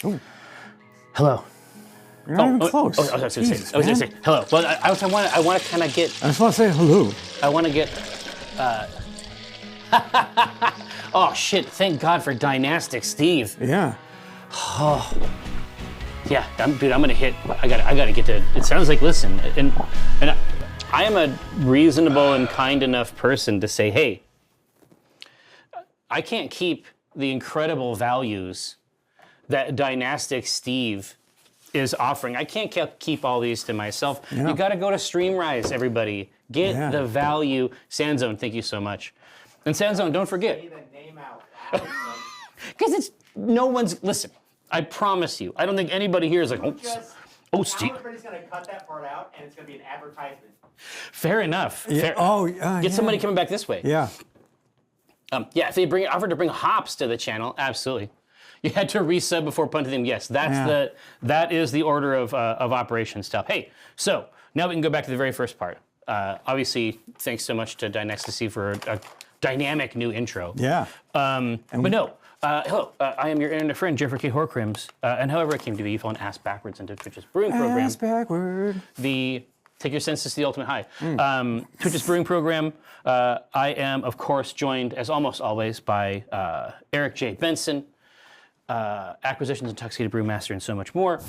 Ooh. Hello. You're not even close. I was going to say hello. Well, I want to kind of get. I just want to say hello. I want to get. Oh shit! Thank God for Dynastic Steve. Yeah. Oh. Yeah, I'm gonna hit. I gotta get to. It sounds like listen, and I am a reasonable and kind enough person to say, hey, I can't keep the incredible values that Dynastic Steve is offering. I can't keep all these to myself. Yeah. You got to go to Streamrise, everybody. Get the value. Sandzone, thank you so much. And Sandzone, don't forget. Leave the name out. Because it's no one's. Listen, I promise you. I don't think anybody here is like, Steve. Everybody's going to cut that part out, and it's going to be an advertisement. Fair enough. Yeah. Get somebody coming back this way. Yeah. If they offered to bring hops to the channel, absolutely. You had to resub before punting them. Yes, that is the order of operation stuff. Hey, so now we can go back to the very first part. Obviously, thanks so much to Dynastic Steve for a dynamic new intro. Yeah. Hello, I am your internet friend, Jeffrey K. Horcrims, and however it came to be, you fell ass backwards into Twitch's brewing program. Ass backward. Take your senses to the ultimate high. Twitch's brewing program. I am, of course, joined, as almost always, by Eric J. Benson, Acquisitions Intoxicated Brewmaster, and so much more.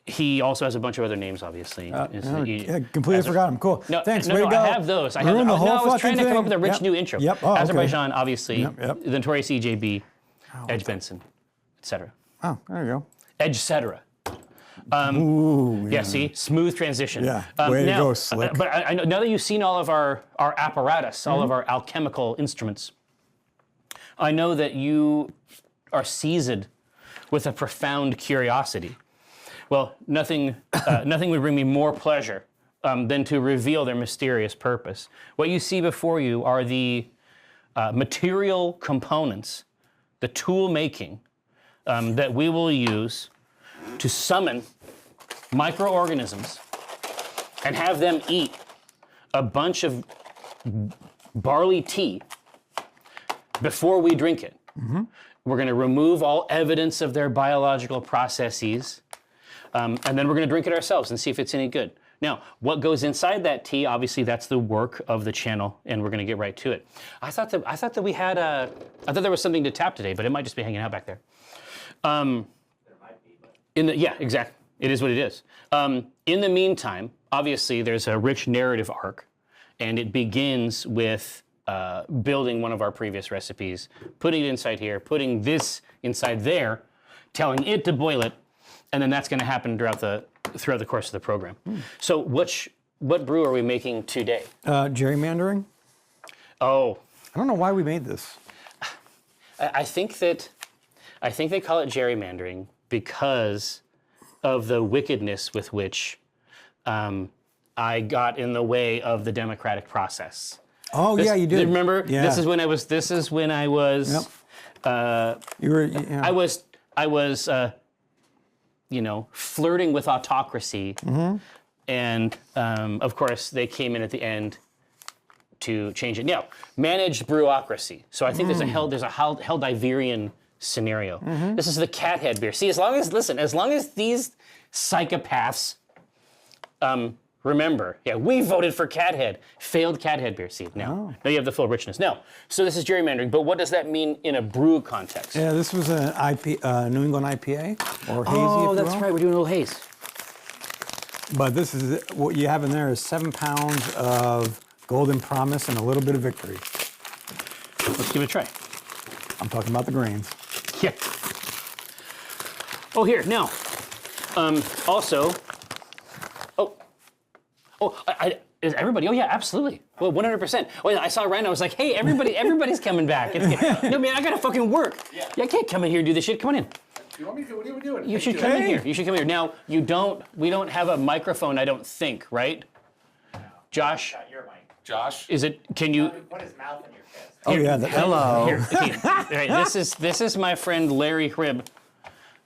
He also has a bunch of other names, obviously. I completely forgot him. Cool. Thanks. No, I have those. I was trying to come up with a rich new intro. Yep. Oh, Azerbaijan, obviously. Yep. The notorious EJB, Edge Benson, etc. Oh, there you go. Edge cetera. See, smooth transition. Yeah, way to go, Slick. But I know, now that you've seen all of our apparatus, all of our alchemical instruments, I know that you are seasoned with a profound curiosity. Well, nothing would bring me more pleasure than to reveal their mysterious purpose. What you see before you are the material components, the tool making that we will use to summon microorganisms and have them eat a bunch of barley tea before we drink it. We're going to remove all evidence of their biological processes, and then we're going to drink it ourselves and see if it's any good. Now, what goes inside that tea? Obviously, that's the work of the channel, and we're going to get right to it. I thought that we had I thought there was something to tap today, but it might just be hanging out back there. There might be, but exactly. It is what it is. In the meantime, obviously, there's a rich narrative arc, and it begins with building one of our previous recipes, putting it inside here, putting this inside there, telling it to boil it, and then that's going to happen throughout the course of the program. So, what brew are we making today? Gerrymandering. Oh, I don't know why we made this. I think they call it gerrymandering because of the wickedness with which I got in the way of the democratic process. Oh, yeah, you did. Remember? Yeah. This is when I was. Yep. I was flirting with autocracy, and of course they came in at the end to change it. Now, managed brewocracy. So I think there's a Helldiverian scenario. This is the Cathead beer. See, as long as these psychopaths remember, we voted for Cathead. Failed Cathead beer. See, now you have the full richness. Now, so this is gerrymandering, but what does that mean in a brew context? Yeah, this was an New England IPA, or hazy, Oh, that's right, we're doing a little haze. But this is, what you have in there is 7 pounds of Golden Promise and a little bit of Victory. Let's give it a try. I'm talking about the grains. Yeah. Oh, here, now, also, is everybody? Oh yeah, absolutely. Well, 100%. Oh yeah, I saw Ryan. I was like, hey, everybody's coming back. No man, I gotta fucking work. Yeah, I can't come in here and do this shit. Come on in. You want me to? What are we doing? You should come in here. You should come here. Now, we don't have a microphone. I don't think, right? No. Josh. Got your mic. Josh. Is it? Can you? Put his mouth in your fist. Oh yeah. Hello. Here, okay. All right, this is my friend Larry Hrib,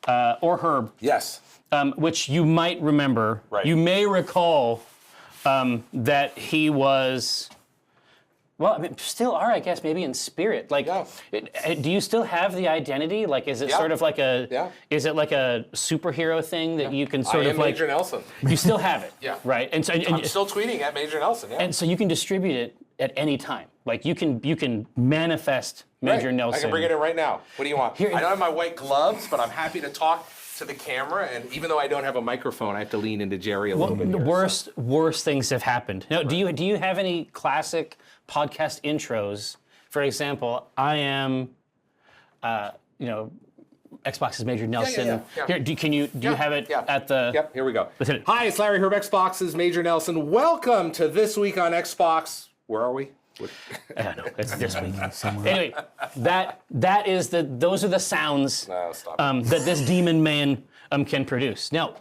or Herb. Yes. Which you might remember. Right. You may recall that he was Well, I mean, still are, I guess, maybe in spirit. Like, do you still have the identity? Like, is it sort of like is it like a superhero thing that you can sort of like? Major Nelson. You still have it. Yeah. Right. And so I'm still tweeting at Major Nelson. Yeah. and so you can distribute it at any time. Like you can manifest Major Nelson. I can bring it in right now. What do you want? Here, I don't have my white gloves, but I'm happy to talk to the camera. And even though I don't have a microphone, I have to lean into Jerry a little bit. The here, worst things have happened. Now, do you have any classic podcast intros? For example, I am, Xbox's Major Nelson. Yeah. Here, do you have it at the? Yep, here we go. Let's hit it. Hi, it's Larry Herb, Xbox's Major Nelson. Welcome to This Week on Xbox. Where are we? I don't know. It's this week. Anyway, those are the sounds that this demon man can produce. Now,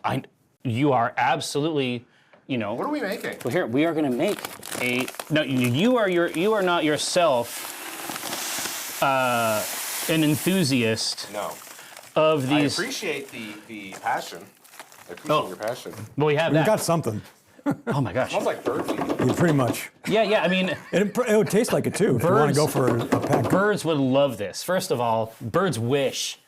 you are absolutely, What are we making? Well, here we are going to make a. No, you are not yourself an enthusiast. No. Of these. I appreciate the passion. I appreciate your passion. Well, we have We that. got something. Oh my gosh. Smells like bird feed. Yeah, pretty much. Yeah. I mean, It would taste like it too. If you want to go for a pack. birds would love this. First of all, birds wish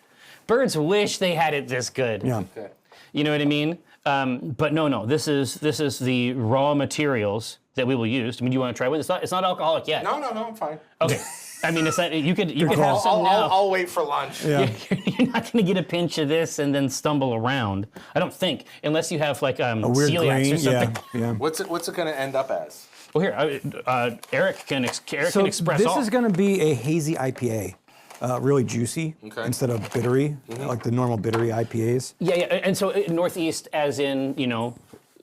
they had it this good. Yeah. Okay. You know what I mean? But no. This is the raw materials that we will use. I mean, you want to try one? It's not alcoholic yet. No, I'm fine. Okay. I mean, it's not. You could have call. some now. I'll wait for lunch. Yeah. You're not going to get a pinch of this and then stumble around. I don't think, unless you have like A weird celiac grain. or something. Yeah. What's it going to end up as? Well, here, Eric can express This all. is going to be a hazy IPA. Really juicy instead of bittery, like the normal bittery IPAs. Yeah, and so Northeast, as in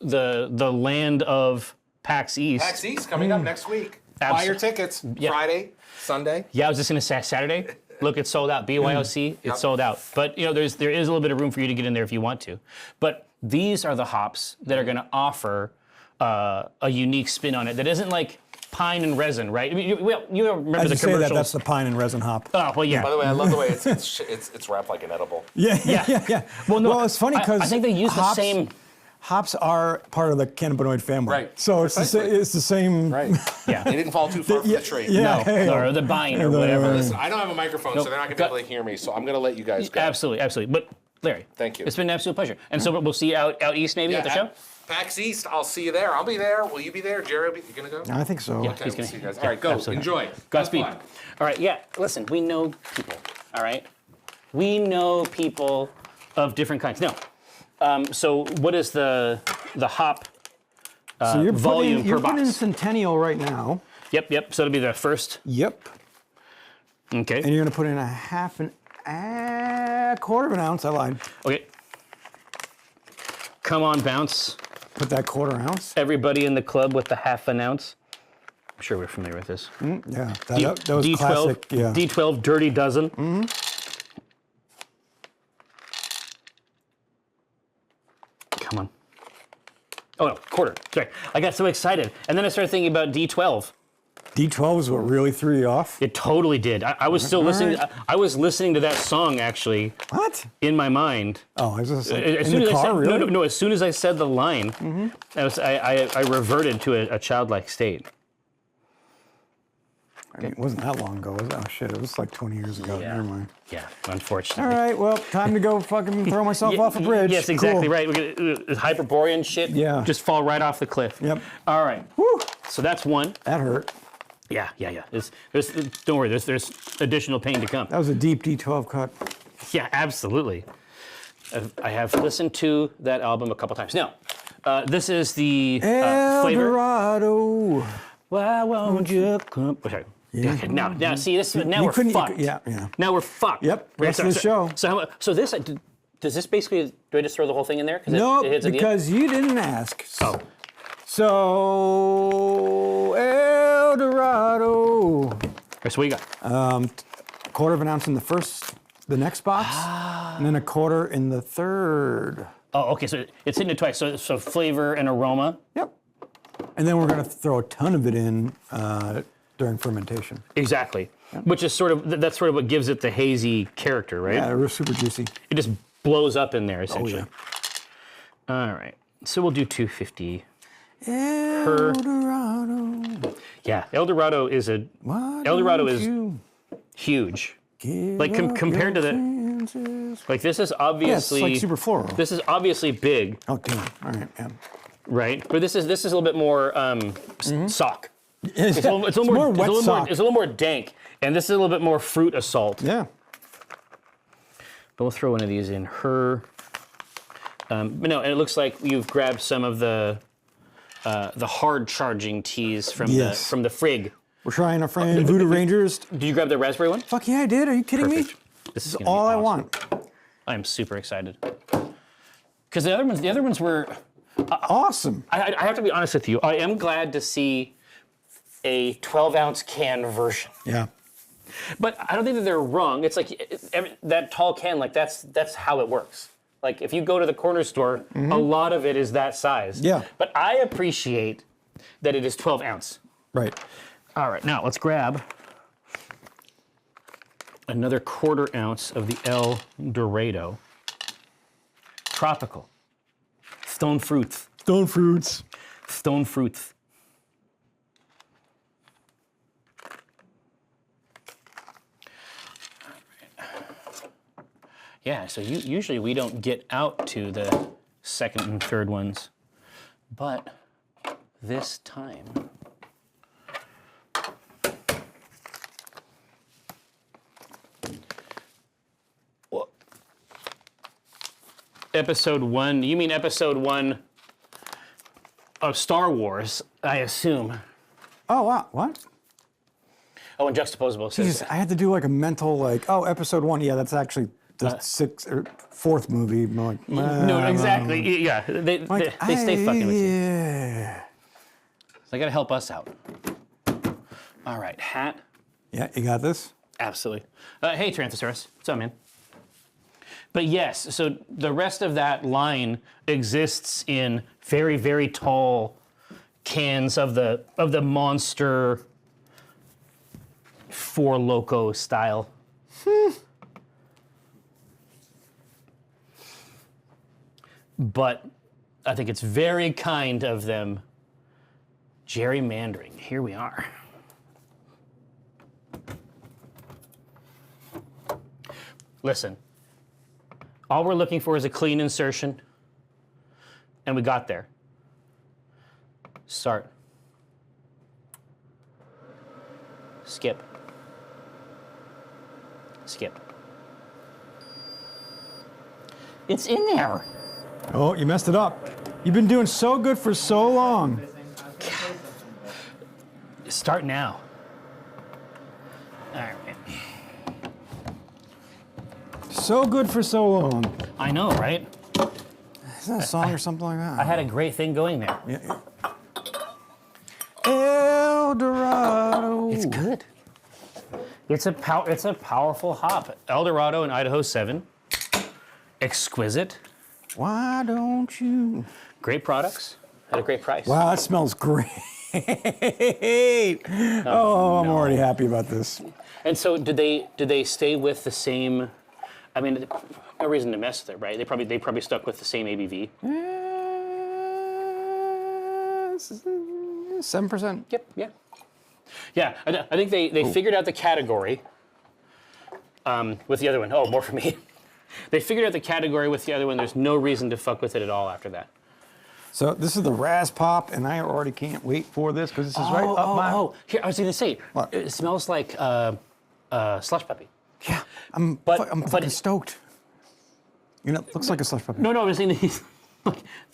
the land of PAX East. PAX East coming up next week. Buy your tickets. Yeah. Friday, Sunday. Yeah, I was just going to say Saturday. Look, it's sold out. BYOC, it's sold out. But there is a little bit of room for you to get in there if you want to. But these are the hops that are going to offer a unique spin on it that isn't like pine and resin, right? I mean, you remember As the you say commercials. that's the pine and resin hop. Oh, well, yeah. By the way, I love the way it's wrapped like an edible. Yeah. Well, no, it's funny because I think they use the same. Hops are part of the cannabinoid family. Right. So it's the same. Right. Yeah. They didn't fall too far from the tree. Yeah. Or the vine or Yeah, whatever. Listen, I don't have a microphone, so they're not going to be able to hear me. So I'm going to let you guys go. Absolutely. But Larry, Thank you. It's been an absolute pleasure. And so we'll see you out east maybe at the show. PAX East, I'll see you there. I'll be there. Will you be there? Jerry, you going to go? I think so. Yeah. Okay, He's we'll gonna- see you guys. All right, go. absolutely. Enjoy. Godspeed. Have fun. All right, yeah. Listen, we know people. All right, we know people of different kinds. No. So what is the hop So you're volume putting, you're per putting box? Centennial right now. Yep. So it'll be the first. Yep. Okay. And you're going to put in a quarter of an ounce. I lied. Okay. Come on, bounce. Put that quarter ounce. Everybody in the club with the half an ounce. I'm sure we're familiar with this. Yeah. That was D12, classic. Yeah. D12 dirty dozen. Come on. Oh no, quarter. Sorry. I got so excited. And then I started thinking about D12. D12 is what really threw you off. It totally did. I was still listening. I was listening to that song actually What? in my mind. Oh, I was just like, As in soon the as I car, said, really? no. As soon as I said the line, I reverted to a childlike state. I mean, it wasn't that long ago, was it? Oh shit, it was like 20 years ago. Yeah. Never mind. Yeah, unfortunately. All right, well, time to go fucking throw myself off a bridge. Yes, exactly Cool. right. We're gonna Hyperborean shit. Yeah. Just fall right off the cliff. Yep. All right. Whew, So that's one. that hurt. Yeah. Don't worry. There's additional pain to come. That was a deep D12 cut. Yeah, absolutely. I have listened to that album a couple times. Now, this is the El flavor. Dorado. Why won't you come? Okay. Okay, now, see this. Now we're fucked. Yeah. Now we're fucked. Yep, Okay, rest of the show. So this does this basically? Do I just throw the whole thing in there? Nope, it hits at the end? because you didn't ask. Oh. So, El Dorado. Okay, so what you got? A quarter of an ounce in the next box, and then a quarter in the third. Oh, okay. So it's hitting it twice. So flavor and aroma. Yep. And then we're going to throw a ton of it in during fermentation. Exactly. Which is that's sort of what gives it the hazy character, right? Yeah, they're super juicy. It just blows up in there essentially. Oh, All right. So we'll do 250. El Dorado. Yeah, El Dorado is Why El Dorado don't is you huge. give Like up compared to your the chances? like this is Yeah, it's obviously like super floral. this is obviously big, Oh, damn. All right, yeah. right? But this is a little bit more sock. It's, It's a little more wet sock. it's a little more dank, and this is a little bit more fruit assault. Yeah. But we'll throw one of these in her. But no, and it looks like you've grabbed some of the hard charging teas from Yes. the frig. We're trying our friend Voodoo Rangers. Did you grab the raspberry one? Fuck yeah, I did. Are you kidding me? Perfect. This is It's gonna be all I awesome. want. I'm super excited. Because the other ones were. Awesome. I have to be honest with you. I am glad to see a 12-ounce can version. Yeah. But I don't think that they're wrong. It's like that tall can, like that's how it works. Like if you go to the corner store, a lot of it is that size. Yeah. But I appreciate that it is 12 ounce. Right. All right, now let's grab another 1/4 ounce of the El Dorado. Tropical. Stone fruits. Stone fruits. Stone fruits. Yeah, so usually we don't get out to the second and third ones, but this time. Well, episode 1, you mean episode 1 of Star Wars, I assume. Oh, wow. What? Oh, and Juxtaposable says Jesus, I had to do like a mental, like, oh, episode 1. Yeah, that's actually the sixth or fourth movie. I'm like, no, exactly. Yeah, they stay fucking with you. Yeah. They gotta help us out. All right, hat. Yeah, you got this? Absolutely. Hey, Trantosaurus. What's up, man? But yes, so the rest of that line exists in very, very tall cans of the monster Four Loko style. But I think it's very kind of them gerrymandering. Here we are. Listen, all we're looking for is a clean insertion, and we got there. Start. Skip. Skip. It's in there. Oh, you messed it up. You've been doing so good for so long. Start now. All right. So good for so long. I know, right? Isn't that a song or something like that? I had a great thing going there. Yeah. El Dorado. It's good. It's a powerful hop. El Dorado and Idaho 7. Exquisite. Why don't you? Great products at a great price. Wow, that smells great. Oh, I'm already happy about this. And so, did they stay with the same? I mean, no reason to mess with it, right? They probably stuck with the same ABV. 7%. Yep. Yeah. Yeah. I think they figured out the category. With the other one. Oh, more for me. They figured out the category with the other one. There's no reason to fuck with it at all after that. So this is the Raz Pop, and I already can't wait for this because this is right up my. Oh, here I was going to say, What? it smells like slush puppy. Yeah, I'm fucking stoked. You know, it looks like a slush puppy. No, I was saying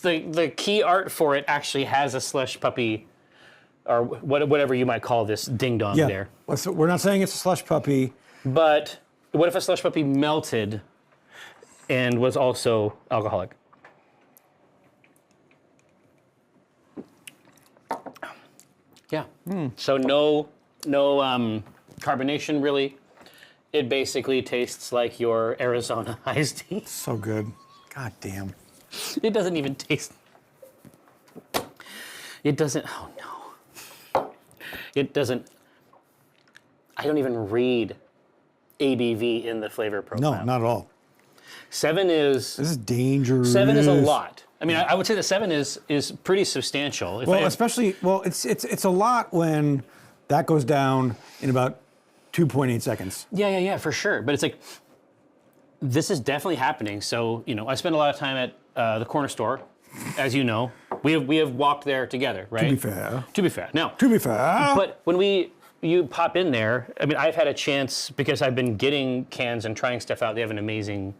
the key art for it actually has a slush puppy, or whatever you might call this ding dong Yeah. there. Well, so we're not saying it's a slush puppy. But what if a slush puppy melted and was also alcoholic? Yeah. So no carbonation really. It basically tastes like your Arizona iced tea. So good. God damn. It doesn't even taste. It doesn't. Oh no. It doesn't. I don't even read ABV in the flavor profile. No, not at all. 7 is This is dangerous. 7 is a lot. I mean, I would say that 7 is pretty substantial. If Well, it's a lot when that goes down in about 2.8 seconds. Yeah, for sure. But it's like, this is definitely happening. So, I spend a lot of time at the corner store, as you know. We have walked there together, right? To be fair. Now, but when you pop in there, I mean, I've had a chance, because I've been getting cans and trying stuff out. They have an amazing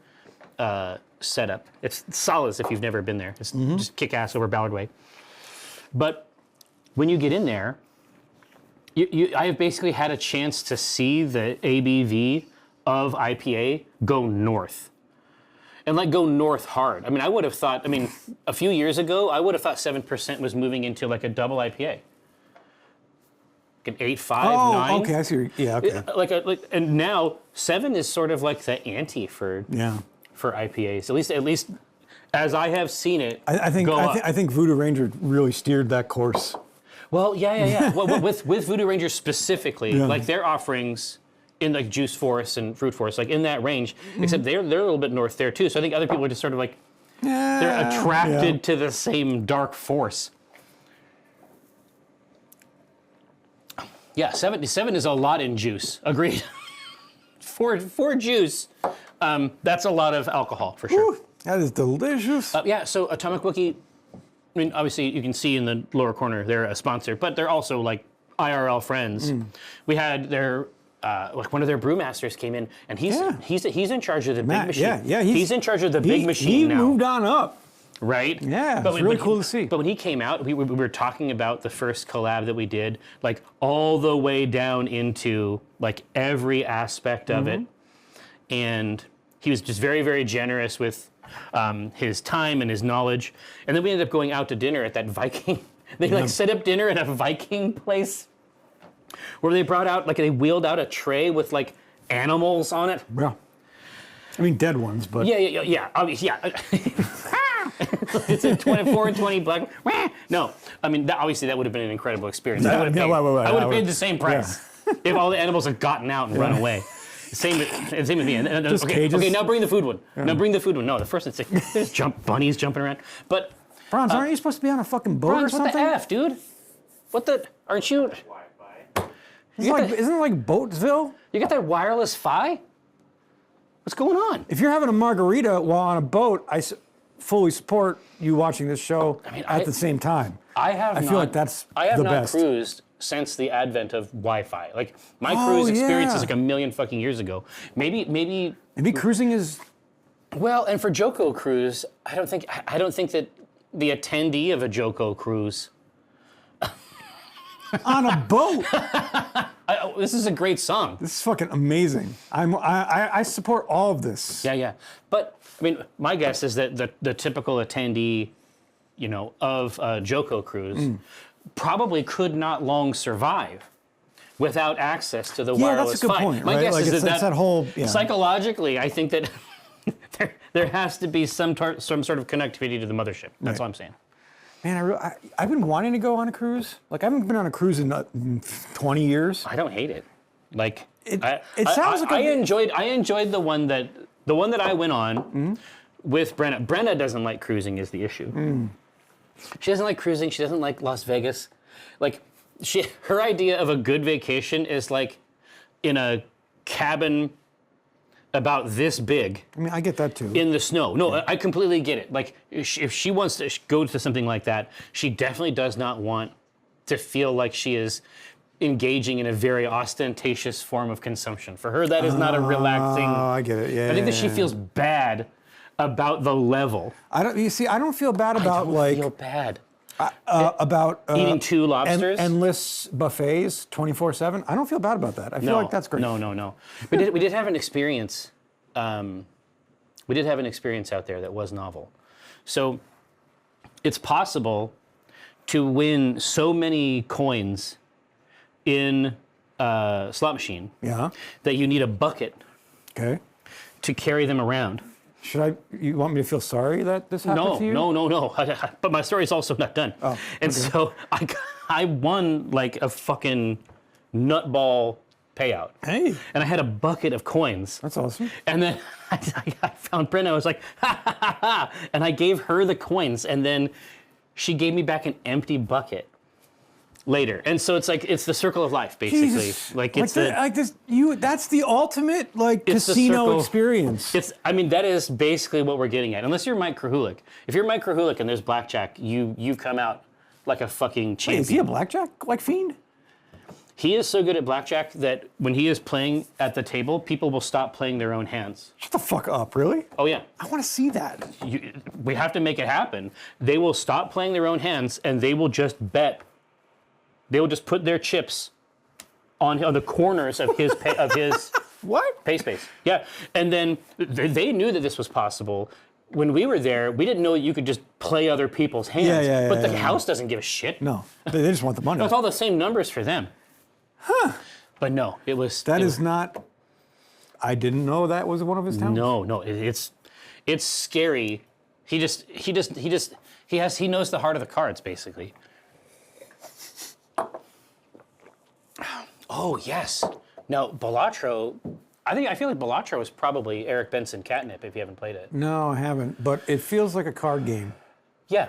setup. It's solid if you've never been there. It's just kick-ass over Ballard Way. But when you get in there, I have basically had a chance to see the ABV of IPA go north. And go north hard. I mean, I would have thought, a few years ago, I would have thought 7% was moving into like a double IPA. Like an 8.5, 9. Okay, I see. Yeah, okay. And now 7 is sort of like the ante for IPAs. At least as I have seen it. I think Voodoo Ranger really steered that course. Well, yeah. Well, with Voodoo Ranger specifically, their offerings in Juice Force and Fruit Force, in that range, except they're a little bit north there too. So I think other people are just sort of they're attracted to the same dark force. Yeah, 77 is a lot in juice. Agreed. for juice, that's a lot of alcohol for sure. Woo, that is delicious. So Atomic Wookie, obviously you can see in the lower corner they're a sponsor, but they're also IRL friends. We had their one of their brewmasters came in, and he's in charge of the big machine. Yeah, he's in charge of the big machine now. He moved on up. Right? Yeah, it's really cool to see. But when he came out, we were talking about the first collab that we did, all the way down into every aspect of it. And he was just very, very generous with his time and his knowledge. And then we ended up going out to dinner at that Viking. They set up dinner at a Viking place where they brought out, they wheeled out a tray with animals on it. Yeah. Dead ones, but. Yeah. It's a 24 and 20 black. No, obviously that would have been an incredible experience. I would have paid the same price if all the animals had gotten out and run away. Same with me. Okay, now bring the food one. Yeah. Now bring the food one. No, the first it's there's bunnies jumping around. But Bronze, aren't you supposed to be on a fucking boat or something? What the F, dude? Aren't you? Isn't it like Boatsville? You got that wireless Fi? What's going on? If you're having a margarita while on a boat, I fully support you watching this show at the same time. I feel like that's the best. I have not cruised since the advent of Wi-Fi. My cruise experience is a million fucking years ago. Maybe cruising is. Well, and for Joko cruise, I don't think that the attendee of a Joko cruise on a boat. This is a great song. This is fucking amazing. I support all of this. Yeah. But my guess is that the typical attendee, of a Joko cruise probably could not long survive without access to the wireless that's a good Fi. point. My right? guess is that whole psychologically, I think that there has to be some sort of connectivity to the mothership. That's all I'm saying. Man, I've been wanting to go on a cruise. I haven't been on a cruise in 20 years. I don't hate it. It sounds like I enjoyed the one that I went on with Brenna. Brenna doesn't like cruising is the issue. She doesn't like cruising. She doesn't like Las Vegas. Her idea of a good vacation is in a cabin about this big. I get that too. In the snow. No, I completely get it. If she wants to go to something like that, she definitely does not want to feel like she is engaging in a very ostentatious form of consumption. For her, that is not a relaxing. Oh, I get it. Yeah. I think that she feels bad about the level. I don't feel bad about feel bad. About eating 2 lobsters, endless buffets, 24/7. I don't feel bad about that. I feel like that's great. No. We did have an experience. We did have an experience out there that was novel. So it's possible to win so many coins in a slot machine that you need a bucket to carry them around. You want me to feel sorry that this happened to you? No. But my story is also not done. So I won a fucking nutball payout. Hey. And I had a bucket of coins. That's awesome. And then I found Brenda. I was like, ha, ha, ha, ha. And I gave her the coins. And then she gave me back an empty bucket later. And so it's like, it's the circle of life, basically. Jesus. Like it's that's the ultimate like casino experience. That is basically what we're getting at. Unless you're Mike Krahulik. If you're Mike Krahulik and there's blackjack, you come out like a fucking champion. Wait, is he a blackjack like fiend? He is so good at blackjack that when he is playing at the table, people will stop playing their own hands. Shut the fuck up, really? Oh yeah. I want to see that. We have to make it happen. They will stop playing their own hands and they will just bet. They will just put their chips on the corners of his What? pay space. Yeah, and then they knew that this was possible. When we were there, we didn't know you could just play other people's hands. But the house doesn't give a shit. No, they just want the money. It's all the same numbers for them. Huh. But no, it was... That is not... I didn't know that was one of his talents. No, it's scary. He knows the heart of the cards, basically. Oh, yes. Now, Balatro, I feel like Balatro is probably Eric Benson catnip if you haven't played it. No, I haven't, but it feels like a card game. Yeah,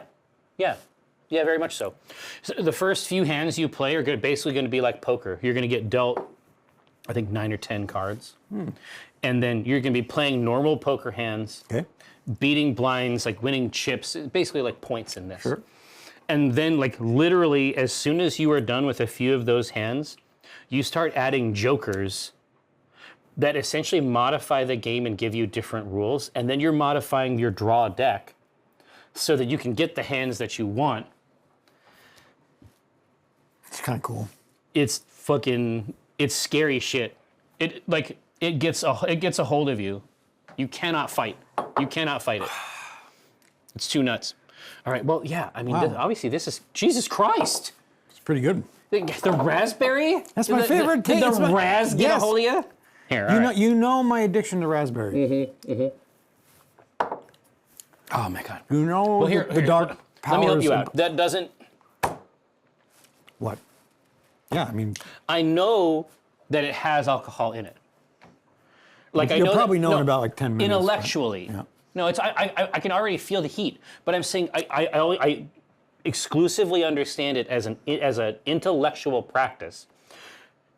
very much so. So the first few hands you play are basically going to be like poker. You're going to get dealt, I think, 9 or 10 cards. And then you're going to be playing normal poker hands, beating blinds, like winning chips, basically like points in this. Sure. And then like literally as soon as you are done with a few of those hands, you start adding jokers that essentially modify the game and give you different rules. And then you're modifying your draw deck so that you can get the hands that you want. It's kind of cool. It's scary shit. It gets a hold of you. You cannot fight. You cannot fight it. It's too nuts. All right, well, yeah, I mean, Wow. obviously this is, Jesus Christ. It's pretty good. The raspberry? That's my favorite Did thing. the ras get a hold of you? Here, You know my addiction to raspberry. Oh my God. You know the dark powers. Let me help you out. That doesn't... What? Yeah, I mean... I know that it has alcohol in it. Like You'll probably know in about like 10 minutes. Intellectually. Yeah. No, I can already feel the heat. But I'm saying I exclusively understand it as an intellectual practice.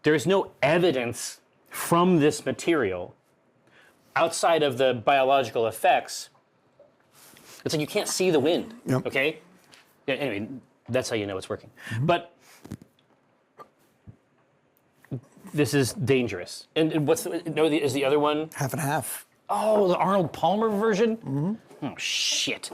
There's no evidence from this material outside of the biological effects. It's like you can't see the wind. Yep. Okay? Yeah, anyway, that's how you know it's working. But this is dangerous. And is the other one? Half and half. Oh, the Arnold Palmer version? Oh, shit.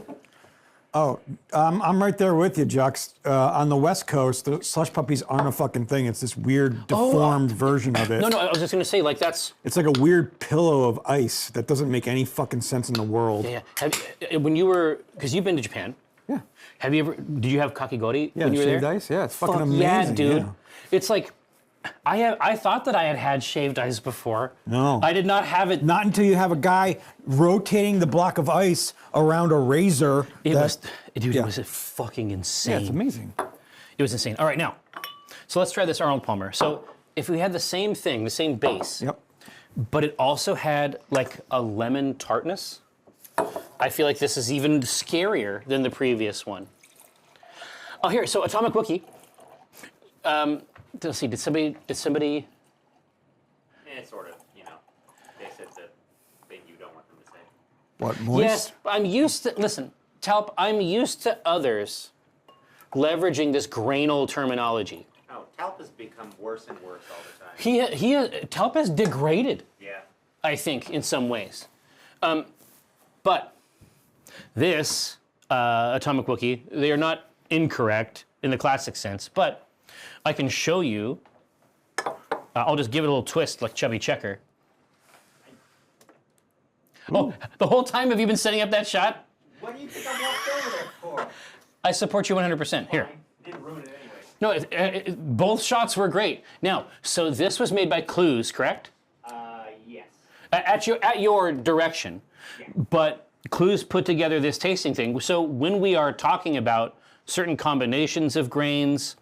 Oh, I'm right there with you, Jux. On the West Coast, the slush puppies aren't a fucking thing. It's this weird, deformed version of it. No, I was just going to say, like, that's... It's like a weird pillow of ice that doesn't make any fucking sense in the world. Yeah. When you were... Because you've been to Japan. Yeah. Did you have kakigori Yeah, when you were shaved there? ice. Yeah, it's fucking Fuck amazing. yeah, dude. Yeah. It's like... I thought that I had shaved ice before. No. I did not have it. Not until you have a guy rotating the block of ice around a razor. It was fucking insane. Yeah, it's amazing. It was insane. All right, now, so let's try this Arnold Palmer. So if we had the same thing, the same base, Yep. but it also had like a lemon tartness, I feel like this is even scarier than the previous one. Oh, here, so Atomic Wookie. Let's see, did somebody... Sort of, they said the thing you don't want them to say. What, moist? Yes, I'm used to... Listen, Talp, I'm used to others leveraging this grainal terminology. Oh, Talp has become worse and worse all the time. Talp has degraded, Yeah. I think, in some ways. But this, Atomic Wookie, they are not incorrect in the classic sense, but I can show you. I'll just give it a little twist like Chubby Checker. Oh, the whole time have you been setting up that shot? What do you think I walked over there for? I support you 100%. Here. I didn't ruin it anyway. No, both shots were great. Now, so this was made by Clues, correct? Yes. At your direction. Yeah. But Clues put together this tasting thing. So when we are talking about certain combinations of grains,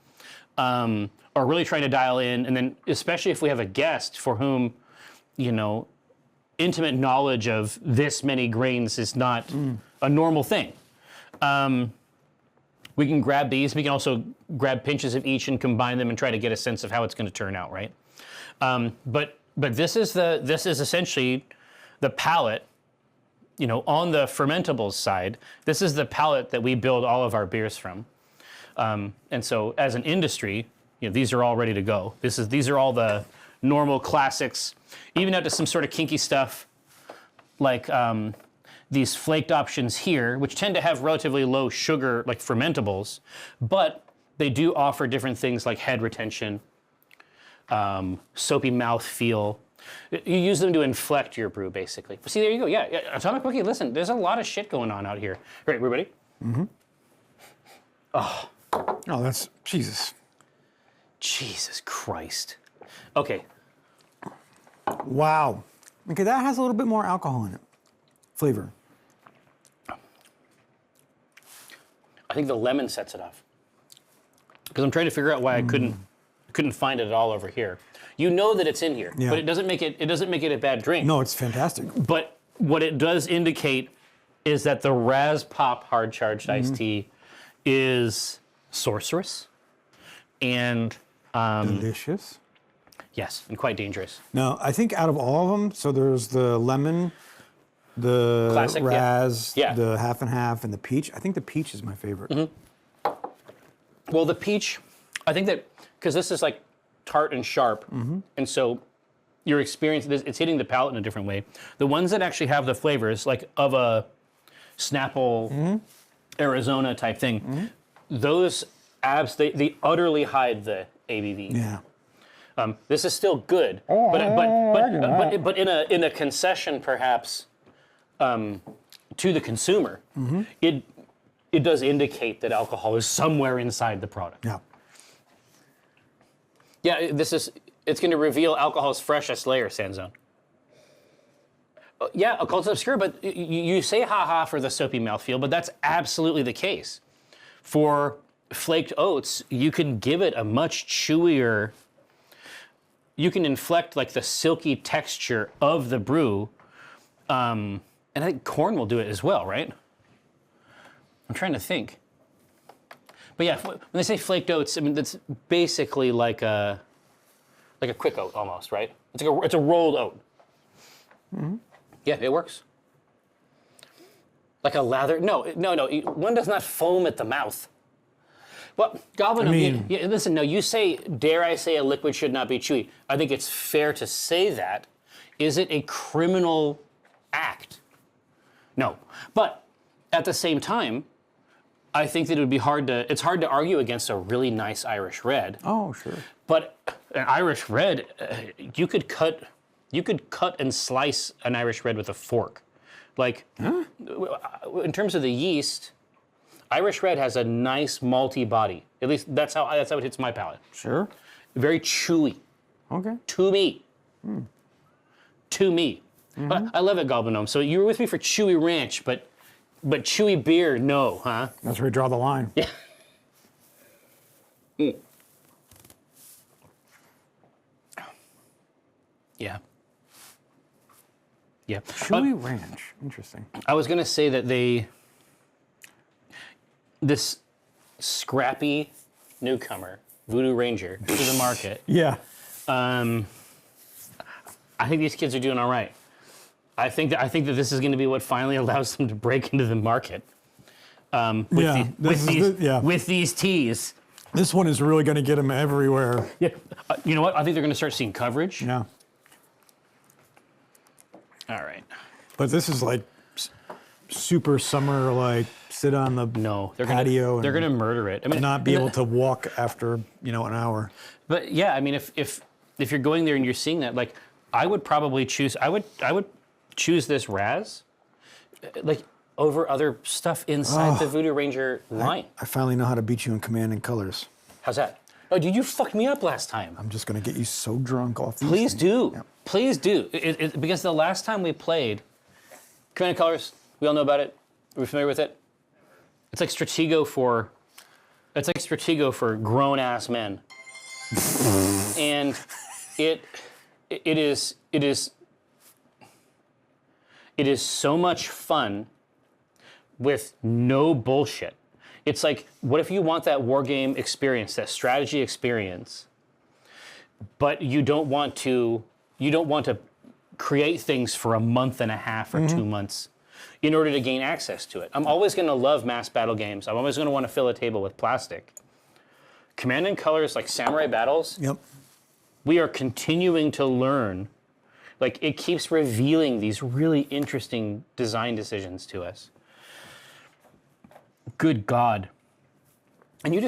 are really trying to dial in, and then especially if we have a guest for whom, you know, intimate knowledge of this many grains is not a normal thing. We can grab these. We can also grab pinches of each and combine them and try to get a sense of how it's going to turn out, right? But this is essentially the palette. You know, on the fermentables side, this is the palette that we build all of our beers from. And so, as an industry, you know, these are all ready to go. These are all the normal classics, even out to some sort of kinky stuff, like these flaked options here, which tend to have relatively low sugar, like fermentables, but they do offer different things like head retention, soapy mouth feel. You use them to inflect your brew, basically. See, there you go. Yeah, Atomic Rookie, listen, there's a lot of shit going on out here. All right, everybody? Mm-hmm. Oh, that's, Jesus. Jesus Christ. Okay. Wow. Okay, that has a little bit more alcohol in it. Flavor. I think the lemon sets it off. Because I'm trying to figure out why I couldn't find it at all over here. You know that it's in here, but it doesn't make it a bad drink. No, it's fantastic. But what it does indicate is that the Raz Pop hard charged iced tea is sorcerous and delicious. Yes, and quite dangerous. Now, I think out of all of them, so there's the lemon, the Classic, Raz, yeah. the half and half, and the peach. I think the peach is my favorite. Well, the peach, I think that, because this is like tart and sharp, and so your experience, it's hitting the palate in a different way. The ones that actually have the flavors, like of a Snapple, Arizona type thing, those they utterly hide the ABV. Yeah. This is still good, but in a concession perhaps to the consumer, it does indicate that alcohol is somewhere inside the product. Yeah. Yeah, it's going to reveal alcohol's freshest layer, Sanzone. Yeah, occult's obscure, but you say ha-ha for the soapy mouthfeel, but that's absolutely the case. For flaked oats, you can give it a much chewier, you can inflect like the silky texture of the brew, and I think corn will do it as well, right? I'm trying to think. But yeah, when they say flaked oats, I mean, that's basically like a quick oat almost, right? It's a rolled oat. Yeah, it works. Like a lather. No. One does not foam at the mouth. Well, Goblin, listen, no, you say, dare I say a liquid should not be chewy. I think it's fair to say that. Is it a criminal act? No. But at the same time, I think that it would be it's hard to argue against a really nice Irish red. Oh, sure. But an Irish red, you could cut and slice an Irish red with a fork. Like, in terms of the yeast, Irish red has a nice malty body. At least that's how it hits my palate. Sure. Very chewy. Okay. To me. To me. But I love it, Goblin. So you were with me for chewy ranch, but chewy beer, no, huh? That's where we draw the line. Yeah. Yeah. Yeah. Chewy ranch. Interesting. I was going to say that this scrappy newcomer, Voodoo Ranger, to the market. Yeah. I think these kids are doing all right. I think that this is going to be what finally allows them to break into the market. With these teas. This one is really going to get them everywhere. Yeah. You know what? I think they're going to start seeing coverage. Yeah. All right. But this is like super summer, like sit on the patio. They're going to murder it. I mean, not be able to walk after an hour. But yeah, I mean, if you're going there and you're seeing that, like, I would probably choose. I would choose this Raz, like, over other stuff inside the Voodoo Ranger line. I finally know how to beat you in command and colors. How's that? Oh, dude, you fucked me up last time. I'm just going to get you so drunk off these Please things. do. Yep. Please do. Because the last time we played, command and colors, we all know about it. Are we familiar with it? It's like Stratego for grown-ass men. And it is so much fun with no bullshit. It's like, what if you want that war game experience, that strategy experience, but you don't want to create things for a month and a half or 2 months in order to gain access to it. I'm always going to love mass battle games. I'm always going to want to fill a table with plastic. Command and Colors, like Samurai Battles, Yep. we are continuing to learn. Like, it keeps revealing these really interesting design decisions to us. Good God. And you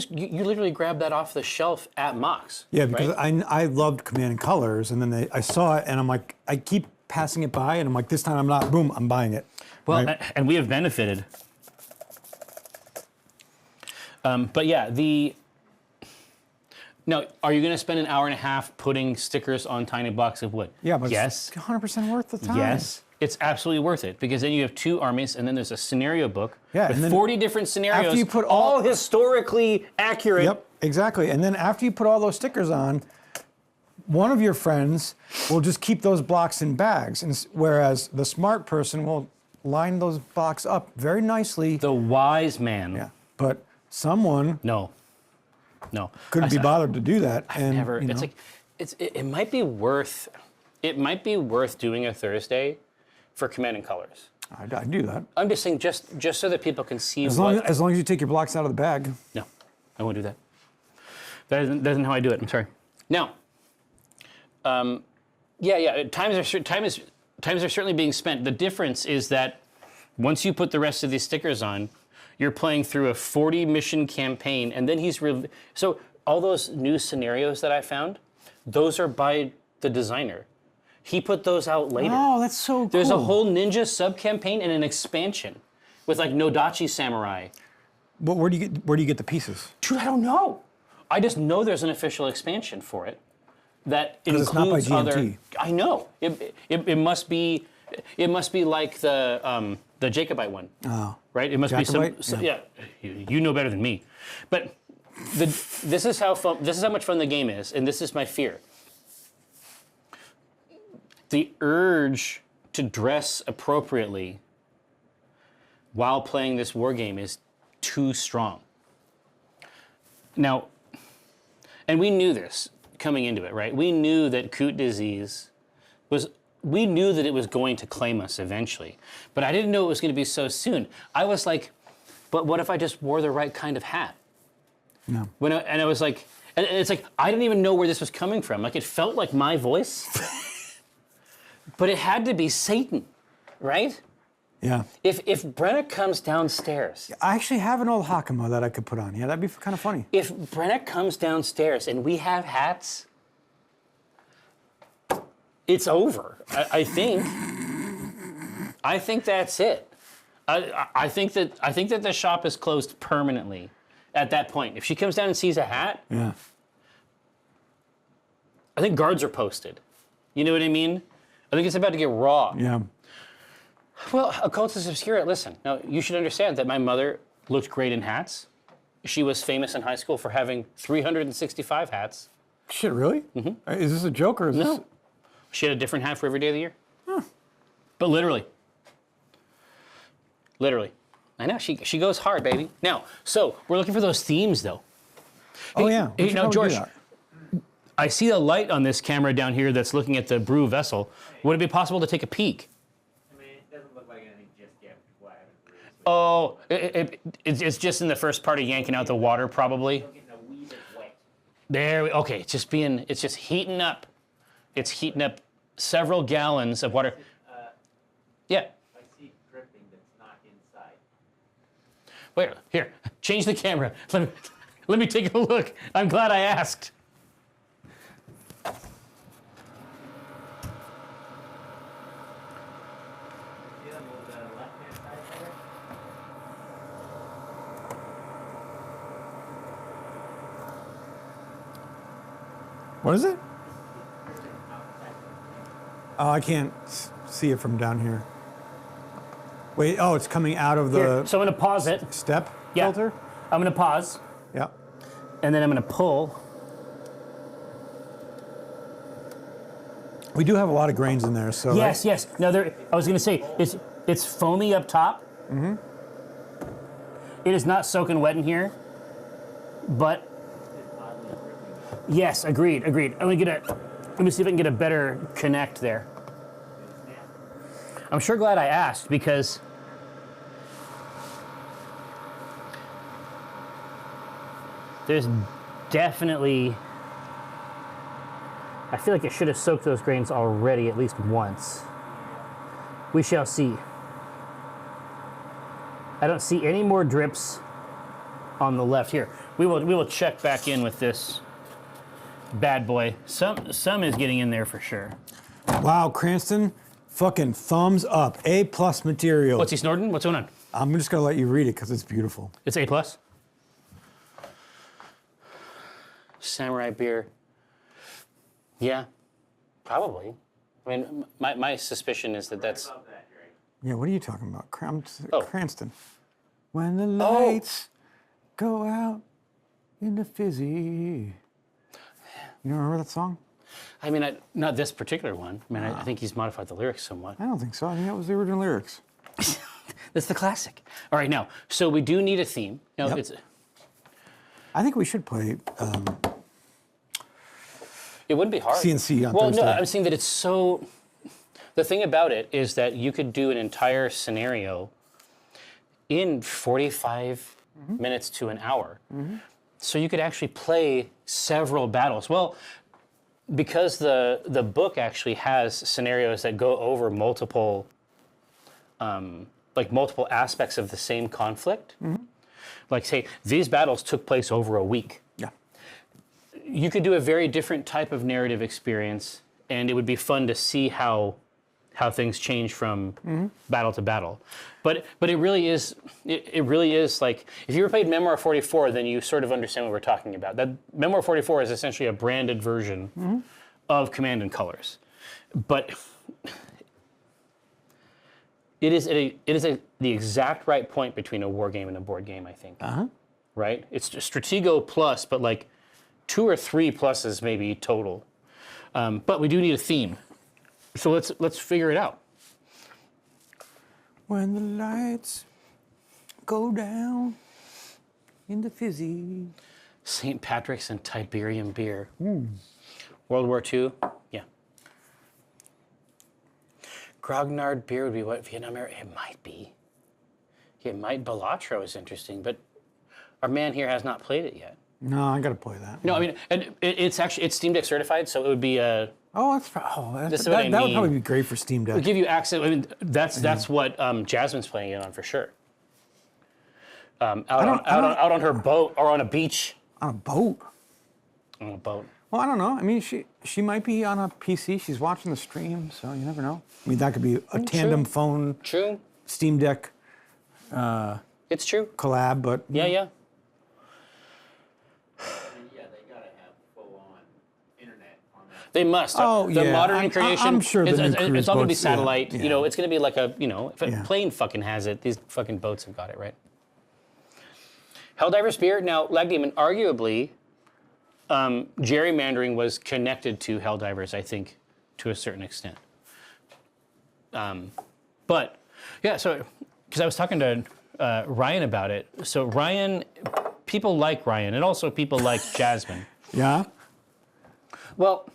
literally grabbed that off the shelf at Mox. Yeah, because right? I loved Command and Colors, and then I saw it, and I'm like, I keep passing it by, and I'm like, this time I'm not. Boom, I'm buying it. Well, right? and we have benefited. But yeah, now, are you going to spend an hour and a half putting stickers on tiny blocks of wood? Yeah, but yes. it's 100% worth the time. Yes, it's absolutely worth it, because then you have 2 armies, and then there's a scenario book Yeah, with and then 40 different scenarios, after you put all historically accurate. Yep, exactly. And then after you put all those stickers on, one of your friends will just keep those blocks in bags, and whereas the smart person will line those blocks up very nicely. The wise man. Yeah, but someone No. couldn't be bothered to do that. And Never. you know, It's like it might be worth doing a Thursday for Command and Colors. I do that I'm just saying, just so that people can see as long as you take your blocks out of the bag. No, I won't do that. That isn't how I do it. I'm sorry. Now, times are certainly being spent. The difference is that once you put the rest of these stickers on, you're playing through a 40 mission campaign, and then so all those new scenarios that I found, those are by the designer. He put those out later. Oh, that's so cool. There's a whole ninja sub-campaign and an expansion with like Nodachi Samurai. But where do you get the pieces? Dude, I don't know. I just know there's an official expansion for it that includes it's not by GMT. other. I know it must be like the Jacobite one. Oh, Right? It must Jacobite? be some. Yeah, you know better than me. But this is how much fun the game is, and this is my fear. The urge to dress appropriately while playing this war game is too strong. Now, and we knew this coming into it, right? We knew that Coot disease we knew that it was going to claim us eventually, but I didn't know it was going to be so soon. I was like, but what if I just wore the right kind of hat? no. And I was like, and it's like, I didn't even know where this was coming from. Like, it felt like my voice, but it had to be Satan, right? Yeah. If Brenna comes downstairs, I actually have an old Hakama that I could put on. Yeah, that'd be kind of funny. if Brenna comes downstairs and we have hats, it's over. I think that's it. I think that the shop is closed permanently at that point. If she comes down and sees a hat, Yeah. I think guards are posted. You know what I mean? I think it's about to get raw. Yeah. Well, Occultus Obscura, listen. Now, you should understand that my mother looked great in hats. She was famous in high school for having 365 hats. Shit, really? Mm-hmm. Is this a joke or is this? No. She had a different hat for every day of the year. Huh. But literally. Literally. I know, she goes hard, baby. Now, so we're looking for those themes, though. Oh, yeah. We Hey, should now, probably do George, that. I see a light on this camera down here that's looking at the brew vessel. Would it be possible to take a peek? I mean, it doesn't look like anything just yet. People haven't brewed. Oh, it's just in the first part of yanking out the water, probably. Getting a wee bit wet. Okay, it's just heating up. It's heating up several gallons of water. Yeah. I see dripping that's not inside. Wait, here, change the camera. Let me take a look. I'm glad I asked. See on the left-hand side there? What is it? Dripping outside. Oh, I can't see it from down here. Wait, oh, it's coming out of the Here, so I'm gonna pause it. step Yeah. filter? I'm gonna pause, Yeah. and then I'm gonna pull. We do have a lot of grains in there, so Yes, yes. Now I was going to say it's foamy up top. Mm-hmm. It is not soaking wet in here, but yes, agreed. Let me see if I can get a better connect there. I'm sure glad I asked because there's definitely. I feel like it should have soaked those grains already at least once. We shall see. I don't see any more drips on the left here. We will check back in with this bad boy. Some is getting in there for sure. Wow, Cranston, fucking thumbs up. A+ material. What's he snorting? What's going on? I'm just gonna let you read it because it's beautiful. It's A+. Samurai beer. Yeah, probably. I mean, my suspicion is that's. Above that, right? Yeah, what are you talking about? Oh. Cranston. When the lights go out in the fizzy. You don't remember that song? I mean, not this particular one. I mean, I think he's modified the lyrics somewhat. I don't think so. I think that was the original lyrics. That's the classic. All right, now, so we do need a theme. Now, Yep. I think we should play it wouldn't be hard. CNC on well, Thursday. no, I'm saying that it's so. The thing about it is that you could do an entire scenario in 45 minutes to an hour. So you could actually play several battles. Well, because the book actually has scenarios that go over multiple aspects of the same conflict. Like say, these battles took place over a week. Yeah. You could do a very different type of narrative experience, and it would be fun to see how things change from battle to battle. But it really is like, if you ever played Memoir 44, then you sort of understand what we're talking about. That Memoir 44 is essentially a branded version of Command and Colors. But it is the exact right point between a war game and a board game, I think. Right? It's Stratego plus, but like 2 or 3 pluses maybe total. But we do need a theme. So let's figure it out. When the lights go down in the fizzy. St. Patrick's and Tiberian beer. World War II? Yeah. Grognard beer would be what? Vietnam era? It might be. Balatro is interesting, but our man here has not played it yet. No, I gotta play that. No, I mean, it's Steam Deck certified, so it would be a. Oh, that This is what I would mean. probably be great for Steam Deck. It'll give you access. I mean, that's what Jasmine's playing it on for sure. Out on her boat or on a beach. On a boat? On a boat. Well, I don't know. I mean, she might be on a PC. She's watching the stream, so you never know. I mean, that could be a tandem phone True. Steam Deck It's true. collab, but Yeah. And yeah, they gotta have full-on internet on that. They must. Oh, the yeah. modern I'm incarnation. sure the it's, new cruise it's all going to be boats, yeah, satellite. yeah. You know, it's going to be like a. You know, if a Yeah. plane fucking has it, these fucking boats have got it right. Helldivers beer. Now, Lag Demon, arguably, gerrymandering was connected to Helldivers, I think, to a certain extent. But yeah, so because I was talking to Ryan about it. So Ryan, people like Ryan, and also people like Jasmine. yeah. Well,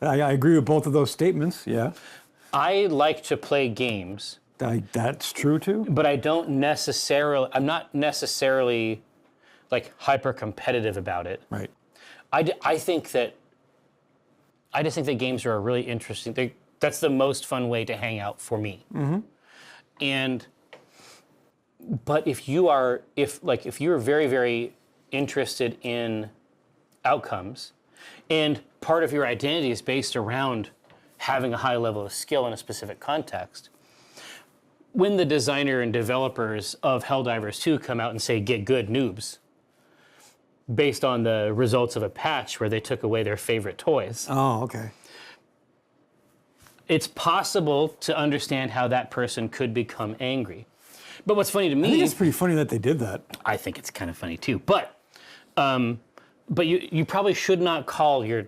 I agree with both of those statements. Yeah, I like to play games. that's true too. But I'm not necessarily like hyper competitive about it. Right. I just think that games are a really interesting. That's the most fun way to hang out for me. But if you're very, very interested in outcomes, and part of your identity is based around having a high level of skill in a specific context, when the designer and developers of Helldivers 2 come out and say, get good, noobs, based on the results of a patch where they took away their favorite toys, Oh, okay. it's possible to understand how that person could become angry. But what's funny to me, I think it's pretty funny that they did that. I think it's kind of funny too. But you probably should not call your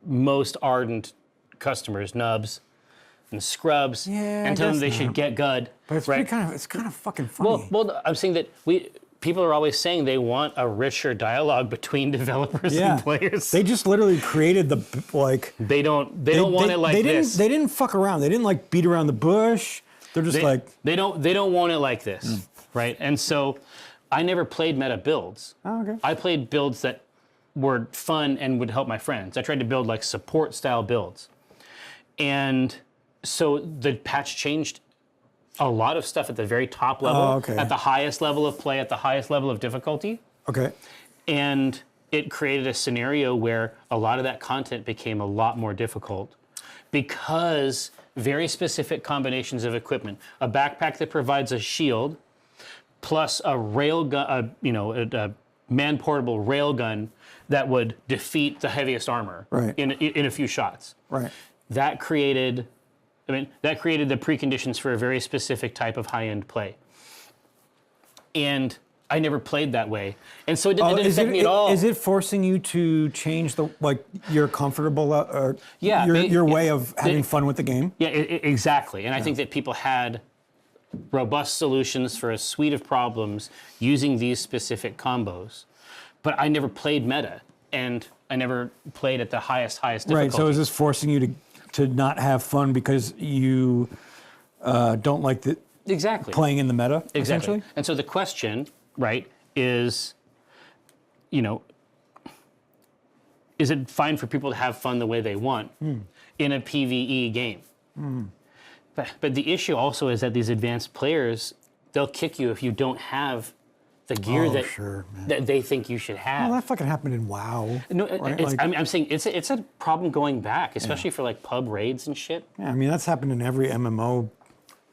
most ardent customers, nubs and scrubs, Yeah, I and tell them guess they not. should get good. But it's right? it's kind of fucking funny. Well, I'm saying that people are always saying they want a richer dialogue between developers yeah. and players. They just literally created the like. They don't want it like they this. They didn't fuck around. They didn't like beat around the bush. They're just like. They don't want it like this, right? And so I never played meta builds. Oh, okay. I played builds that were fun and would help my friends. I tried to build like support style builds. And so the patch changed a lot of stuff at the very top level, okay. at the highest level of play, at the highest level of difficulty. Okay. And it created a scenario where a lot of that content became a lot more difficult because very specific combinations of equipment, a backpack that provides a shield, plus a rail gun, a man-portable rail gun that would defeat the heaviest armor Right. in a few shots. Right. That created the preconditions for a very specific type of high-end play. And I never played that way, and so it didn't affect me at all. Is it forcing you to change your comfortable or Yeah, your way of having fun with the game? Yeah, exactly. And I think that people had robust solutions for a suite of problems using these specific combos. But I never played meta, and I never played at the highest difficulty. Right. So is this forcing you to not have fun because you don't like the exactly playing in the meta? exactly? Essentially? And so the question, right, is, is it fine for people to have fun the way they want in a PvE game? But the issue also is that these advanced players, they'll kick you if you don't have the gear that they think you should have. Well, that fucking happened in WoW. No, right? I'm saying it's a problem going back, especially for like pub raids and shit. Yeah, I mean, that's happened in every MMO.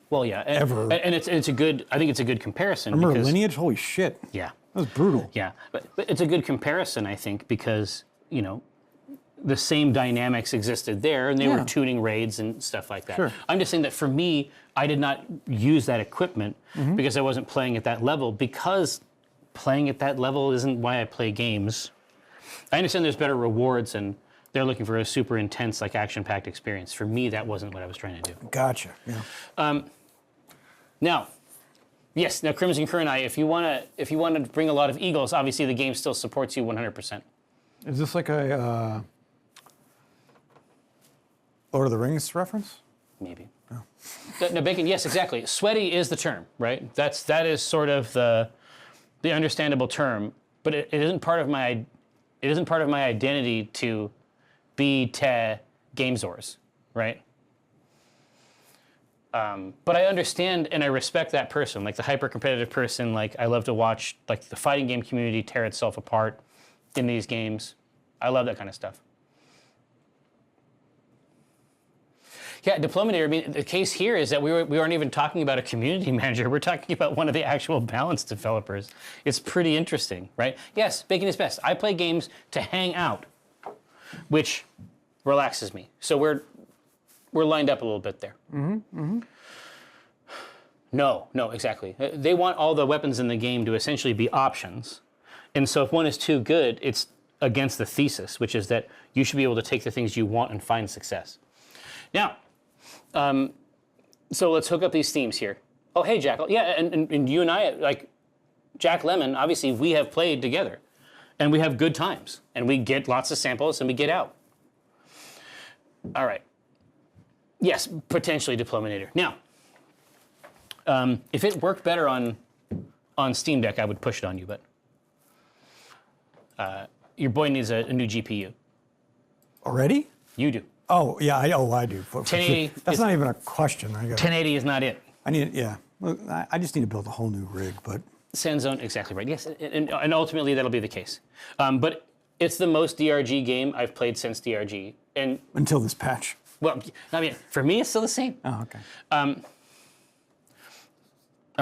Well, yeah, Ever. and it's a good. I think it's a good comparison. Remember because, Lineage? Holy shit. Yeah, That was brutal. yeah, but it's a good comparison, I think, because the same dynamics existed there, and they were Yeah. tuning raids and stuff like that. Sure. I'm just saying that for me, I did not use that equipment because I wasn't playing at that level. Because playing at that level isn't why I play games. I understand there's better rewards, and they're looking for a super intense, like action-packed experience. For me, that wasn't what I was trying to do. Gotcha. Yeah. Now, yes, now Crimson Kurenai, if you want to bring a lot of eagles, obviously the game still supports you 100%. Is this like a Lord of the Rings reference? Maybe. No, Bacon. Yes, exactly. Sweaty is the term, right? That is sort of the understandable term, but it isn't part of my identity to be te gamezors, right? But I understand and I respect that person, like the hyper-competitive person. Like I love to watch like the fighting game community tear itself apart in these games. I love that kind of stuff. Yeah, Diplominator, I mean, the case here is that we aren't even talking about a community manager. We're talking about one of the actual balance developers. It's pretty interesting, right? Yes, Bacon is best. I play games to hang out, which relaxes me. So we're lined up a little bit there. No, exactly. They want all the weapons in the game to essentially be options. And so if one is too good, it's against the thesis, which is that you should be able to take the things you want and find success. Now, so let's hook up these themes here. Oh, hey, Jackal. Yeah, and you and I, like, Jack Lemmon, obviously we have played together. And we have good times. And we get lots of samples and we get out. All right. Yes, potentially Diplominator. Now, if it worked better on Steam Deck, I would push it on you, but your boy needs a new GPU. Already? You do. Oh, yeah, I do. 1080 That's is- not even a question. 1080 is not it. I need, yeah. Look, I just need to build a whole new rig, but Sandzone, exactly right. Yes, and ultimately that'll be the case. But it's the most DRG game I've played since DRG. And, until this patch. well, I mean, for me, it's still the same. Oh, okay. All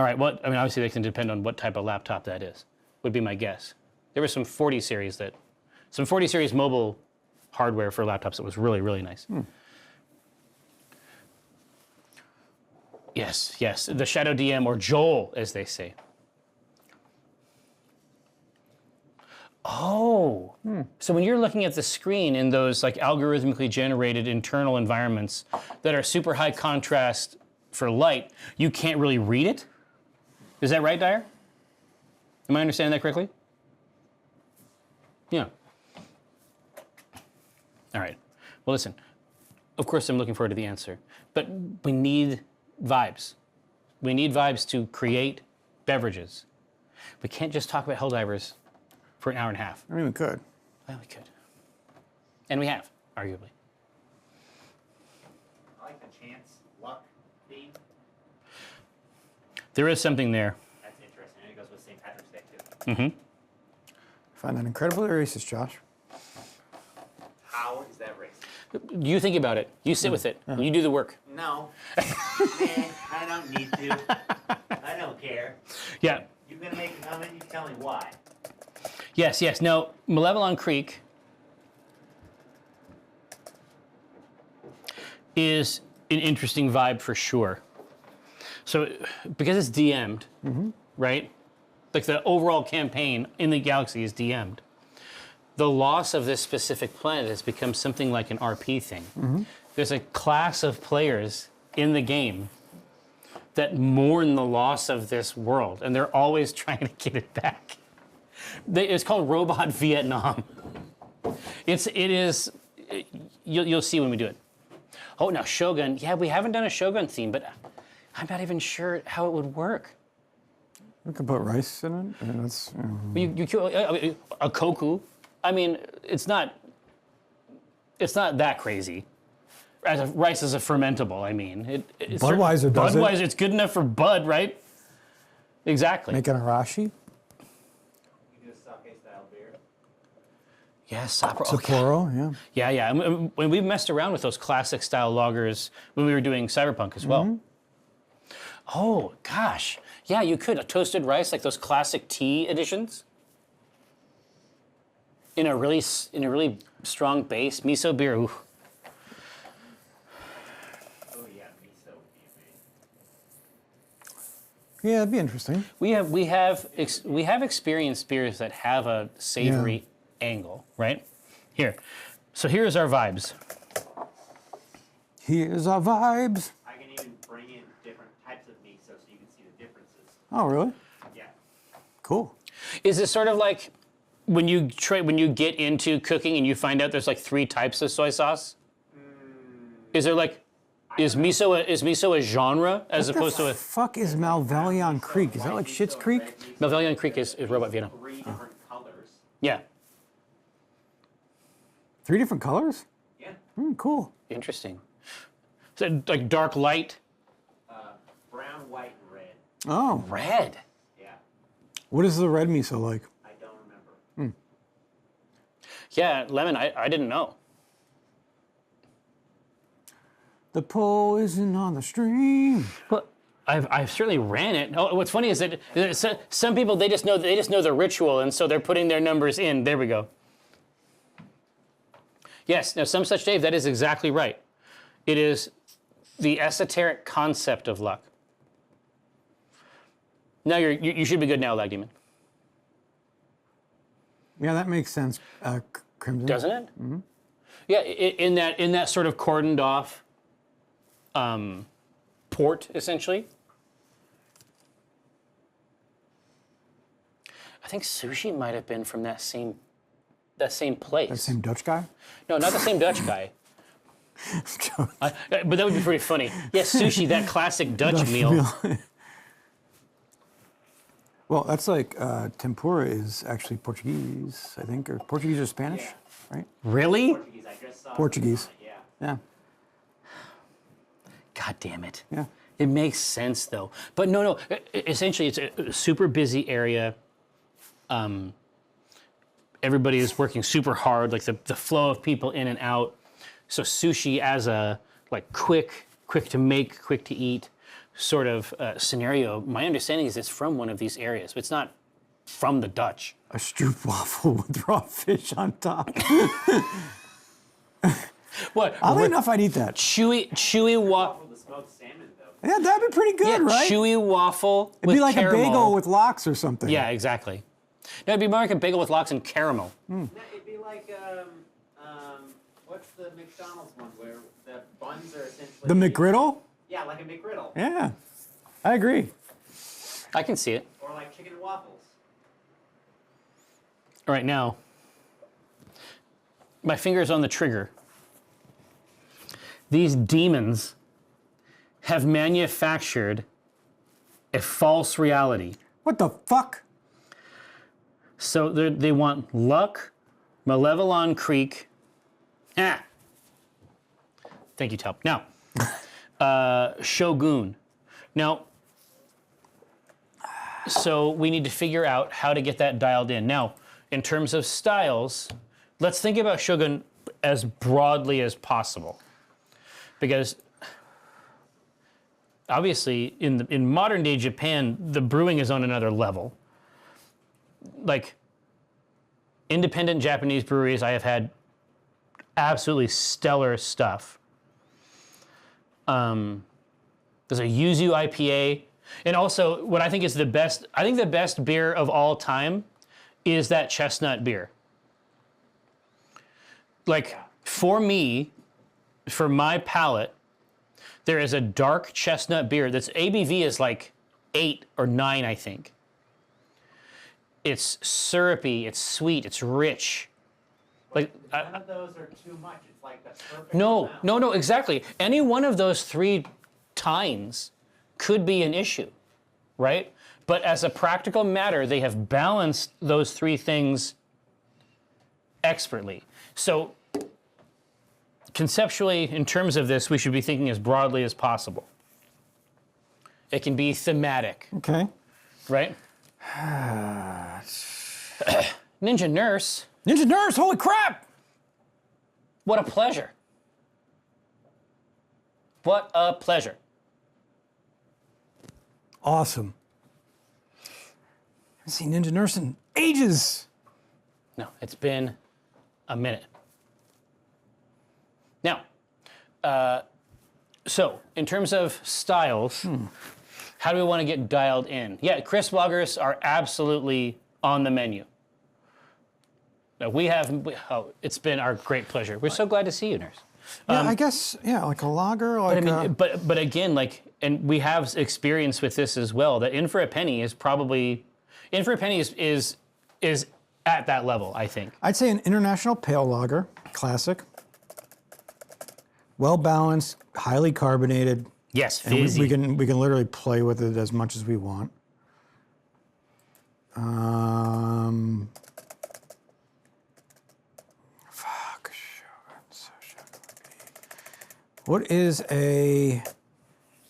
right, well, I mean, obviously that can depend on what type of laptop that is, would be my guess. There was some 40 series mobile hardware for laptops that was really, really nice. Yes, the Shadow DM, or Joel, as they say. Oh. So when you're looking at the screen in those like algorithmically generated internal environments that are super high contrast for light, you can't really read it? Is that right, Dyer? Am I understanding that correctly? Yeah. All right. Well, listen, of course I'm looking forward to the answer, but we need vibes. We need vibes to create beverages. We can't just talk about Helldivers for an hour and a half. I mean, we could. Well, we could. And we have, arguably. I like the chance, luck theme. There is something there. That's interesting. And it goes with St. Patrick's Day too. Mm-hmm. I find that incredibly racist, Josh. How is that racist? You think about it. You sit with it. You do the work. No. Man, I don't need to. I don't care. Yeah. You're gonna make a comment, you tell me why. Yes, yes. Now, Malevelon Creek is an interesting vibe for sure. So, because it's DM'd, right? Like the overall campaign in the galaxy is DM'd. The loss of this specific planet has become something like an RP thing. There's a class of players in the game that mourn the loss of this world, and they're always trying to get it back. It's called Robot Vietnam. You'll see when we do it. Oh, now Shogun. Yeah, we haven't done a Shogun theme, but I'm not even sure how it would work. We could put rice in it. And that's, A Koku. I mean, it's not that crazy. Rice is a fermentable. I mean, Budweiser does it. Budweiser, it's good enough for Bud, right? Exactly. Make an arashi. You do a sake style beer. Yeah, Sapporo. Okay. Sapporo, yeah. Yeah. And we messed around with those classic style lagers when we were doing Cyberpunk as well. Oh gosh, yeah, you could a toasted rice like those classic tea editions. In a really strong base miso beer. Ooh. Oh yeah, miso would be amazing. Yeah, it'd be interesting. We have experienced beers that have a savory angle, right? Here, so here's our vibes. Here's our vibes. I can even bring in different types of miso so you can see the differences. Oh, really? Yeah. Cool. Is it sort of like when you get into cooking and you find out there's like 3 types of soy sauce? Is there like is miso a genre as opposed to a fuck is Malvalion Creek? Is that like Schitt's Creek? Malvalion Creek is Robot Vietnam. 3 different colors. Yeah, 3 different colors? Yeah. Cool. interesting. So like dark light, Brown, white, and red. Oh, red. Yeah. what is the red miso like? I don't remember. Yeah, lemon. I didn't know. The poison on the stream. Well, I've certainly ran it. Oh, what's funny is that some people they just know the ritual, and so they're putting their numbers in. There we go. Yes. Now, some such Dave. That is exactly right. It is the esoteric concept of luck. Now you should be good now, Lag Demon. Yeah, that makes sense. Crimson. Doesn't it? Mm-hmm. Yeah. In that sort of cordoned off port, essentially. I think Sushi might have been from that same place. That same Dutch guy? No, not the same Dutch guy. But that would be pretty funny. Yes, Sushi, that classic Dutch meal. Well, that's like tempura is actually Portuguese, I think, or Portuguese or Spanish, right? Really? Portuguese, I just saw Portuguese. it. Yeah. Yeah. God damn it. Yeah. It makes sense though. But no. Essentially, it's a super busy area. Everybody is working super hard, like the flow of people in and out. So sushi as a like quick to make, quick to eat sort of scenario. My understanding is it's from one of these areas. It's not from the Dutch. A stroopwafel with raw fish on top. What? Oddly enough, I'd eat that. Chewy waffle. The smoked salmon, though. Yeah, that'd be pretty good, right? Chewy waffle. It'd be like a bagel with lox or something. Yeah, exactly. No, it'd be more like a bagel with lox and caramel. No, it'd be like what's the McDonald's one where the buns are essentially The McGriddle? Yeah, like a McGriddle. Yeah, I agree. I can see it. Or like chicken and waffles. All right, now, my finger's on the trigger. These demons have manufactured a false reality. What the fuck? So they want Luck, Malevelon Creek. Thank you, Tup. Now, Shogun. Now, so we need to figure out how to get that dialed in. Now, in terms of styles, let's think about Shogun as broadly as possible. Because obviously, in modern day Japan, the brewing is on another level. Like, independent Japanese breweries, I have had absolutely stellar stuff. There's a Yuzu IPA. And also, what I think is the best, I think the best beer of all time is that chestnut beer. Like, for me, for my palate, there is a dark chestnut beer that's ABV is like 8 or 9, I think. It's syrupy, it's sweet, it's rich. Like, None of those are too much. It's like the perfect no, amount. exactly. Any one of those 3 tines could be an issue, right? But as a practical matter, they have balanced those 3 things expertly. So conceptually, in terms of this, we should be thinking as broadly as possible. It can be thematic, Okay. right? Ninja Nurse, Ninja Nurse, holy crap! what a pleasure. What a pleasure. Awesome. I haven't seen Ninja Nurse in ages. No, it's been a minute. Now, so in terms of styles, how do we want to get dialed in? Yeah, crisp lagers are absolutely on the menu. Now, it's been our great pleasure. We're so glad to see you, Nurse. Yeah, I guess, yeah, like a lager, like But I mean, but again, like, and we have experience with this as well. That In for a Penny is at that level, I think. I'd say an international pale lager, classic. Well balanced, highly carbonated. Yes, And fizzy. we can literally play with it as much as we want. What is a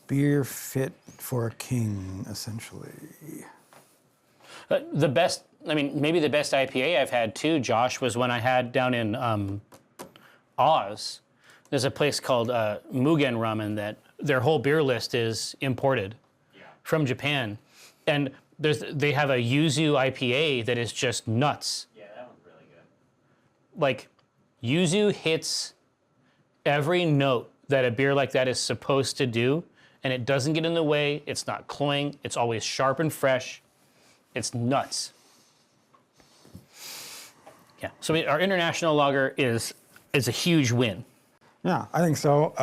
beer fit for a king, essentially? The best, I mean, maybe the best IPA I've had too, Josh, was when I had down in Oz. There's a place called Mugen Ramen that their whole beer list is imported from Japan. And they have a Yuzu IPA that is just nuts. Yeah, that one's really good. Like, Yuzu hits every note that a beer like that is supposed to do, and it doesn't get in the way, it's not cloying, it's always sharp and fresh. It's nuts. Yeah, so our international lager is a huge win. Yeah, I think so.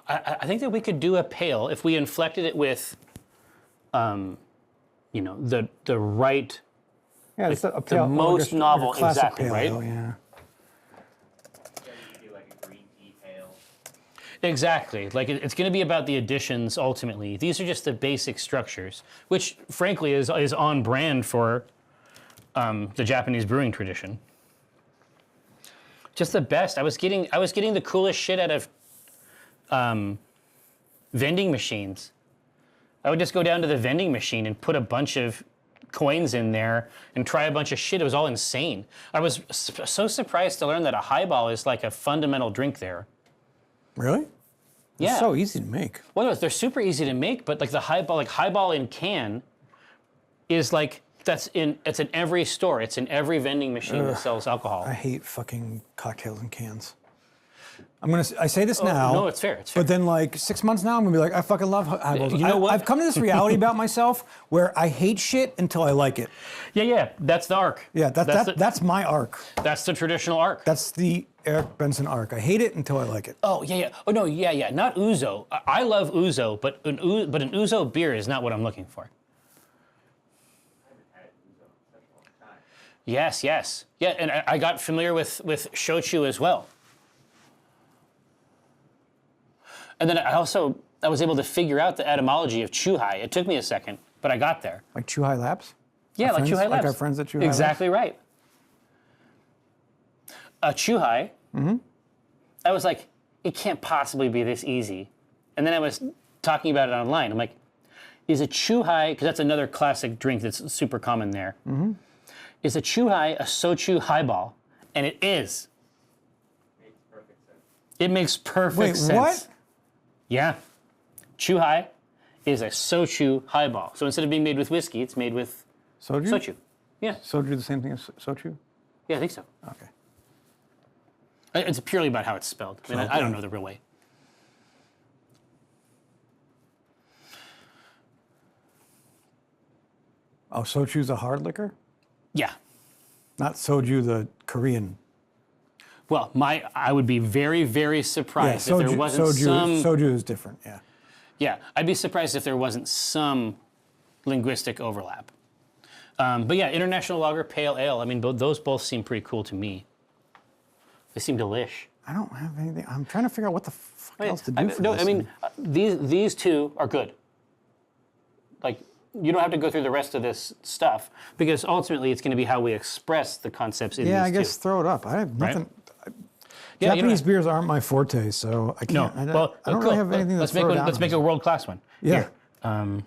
I think that we could do a pale if we inflected it with, the right. Yeah, it's a pale, most just novel, your classic exactly, pale right? ale, yeah. Yeah, you could do like a green tea pale. Exactly. Like, it's going to be about the additions ultimately. These are just the basic structures, which frankly is on brand for the Japanese brewing tradition. Just the best. I was getting the coolest shit out of vending machines. I would just go down to the vending machine and put a bunch of coins in there and try a bunch of shit. It was all insane. I was so surprised to learn that a highball is like a fundamental drink there. Really? Yeah. It's so easy to make. Well, no, they're super easy to make, but like the highball in can is like, it's in every store. It's in every vending machine that sells alcohol. I hate fucking cocktails in cans. I say this now. No, it's fair. It's fair. But then, like 6 months now, I'm gonna be like, I fucking love highballs. You know what? I've come to this reality about myself where I hate shit until I like it. Yeah. That's the arc. Yeah, that's my arc. That's the traditional arc. That's the Eric Benson arc. I hate it until I like it. Oh yeah. Oh no, yeah. Not ouzo. I love ouzo, but an ouzo beer is not what I'm looking for. Yes. Yeah, and I got familiar with shochu as well. And then I was able to figure out the etymology of chuhai. It took me a second, but I got there. Like Chuhai Labs? Yeah, like chuhai labs. Like our friends at Chuhai Exactly right. A chuhai, I was like, it can't possibly be this easy. And then I was talking about it online. I'm like, is a chuhai, because that's another classic drink that's super common there. Is a chuhai a sochu highball? And it is. Makes perfect sense. It makes perfect sense. Wait, what? Yeah. Chuhai is a sochu highball. So instead of being made with whiskey, it's made with Soju? sochu. Yeah. Soju the same thing as sochu? Yeah, I think so. Okay. It's purely about how it's spelled. I mean, I don't know the real way. Oh, sochu's a hard liquor? Yeah. Not soju, the Korean. Well, I would be very, very surprised if there wasn't soju is different, yeah. Yeah, I'd be surprised if there wasn't some linguistic overlap. But yeah, international lager, pale ale. I mean, those both seem pretty cool to me. They seem delish. I don't have anything. I'm trying to figure out what the fuck else to do for No, this. I mean, these two are good. Like, you don't have to go through the rest of this stuff because ultimately it's going to be how we express the concepts in these two. yeah, I guess throw it up. I have nothing. Yeah, Japanese beers aren't my forte, so I No, can't. well, I don't cool. really have anything Let's to throw down. Let's make a world-class one. Yeah. Here.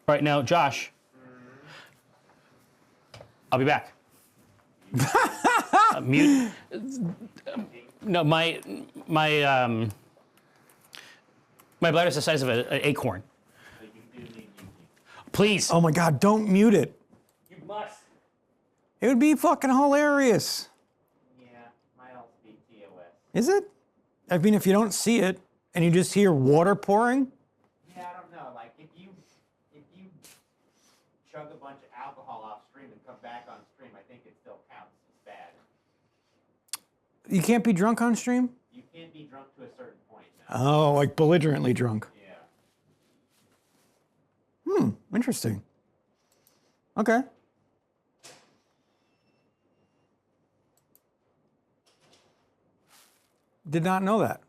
Right now, Josh, I'll be back. Mute. No, my bladder's the size of an acorn. So you do need music. Please. Oh my God! Don't mute it. You must. It would be fucking hilarious. Yeah, might also be TOS. Is it? I mean, if you don't see it and you just hear water pouring. Yeah, I don't know. Like if you chug a bunch of alcohol off stream and come back on stream, I think it still counts as bad. You can't be drunk on stream? You can't be drunk to a certain point. No. Oh, like belligerently drunk. Yeah. Interesting. Okay. Did not know that.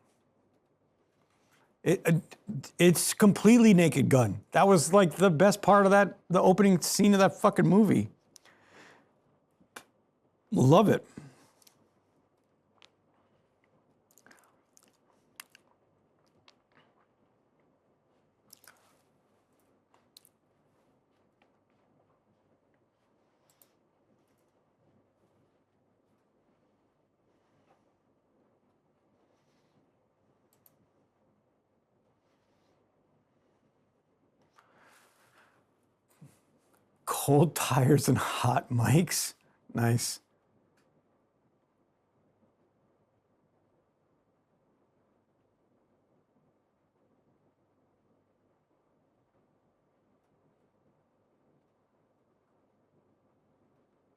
It's completely Naked Gun. That was like the best part of the opening scene of that fucking movie. Love it. Cold tires and hot mics. Nice.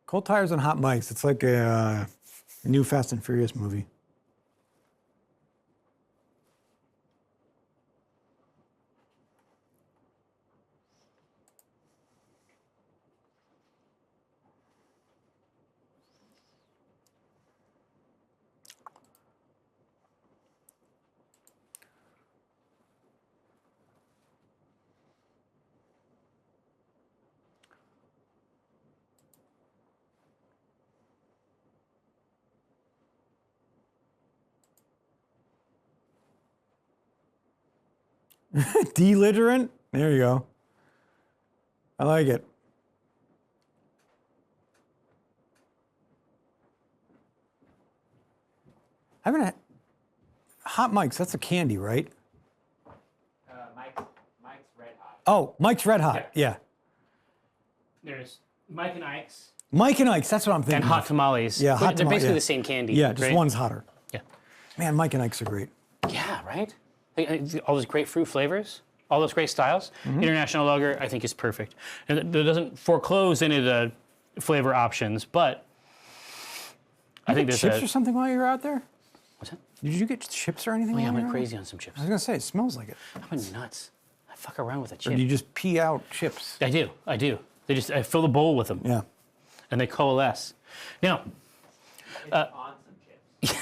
Cold tires and hot mics. It's like a new Fast and Furious movie. Deliterant? There you go. I like it. I haven't had hot mics. That's a candy, right? Mike's Red Hot. Oh, Mike's Red Hot. Yeah. There's Mike and Ike's, Mike and Ike's, that's what I'm thinking. And hot of. tamales. Yeah, But hot They're tamale, basically yeah. the same candy. Yeah, just right? one's hotter. Yeah. Man, Mike and Ike's are great. Yeah, right? All those great fruit flavors, all those great styles. International lager, I think, is perfect. And it doesn't foreclose any of the flavor options, but I think there's chips a... or something while you're out there? What's that? Did you get chips or anything? Oh, yeah, while I you went were crazy on some chips. I was gonna say, it smells like it. I'm nuts. I fuck around with a Or chip. do you just pee out chips? I do. I fill the bowl with them, Yeah. and they coalesce. Now, It's on some chips.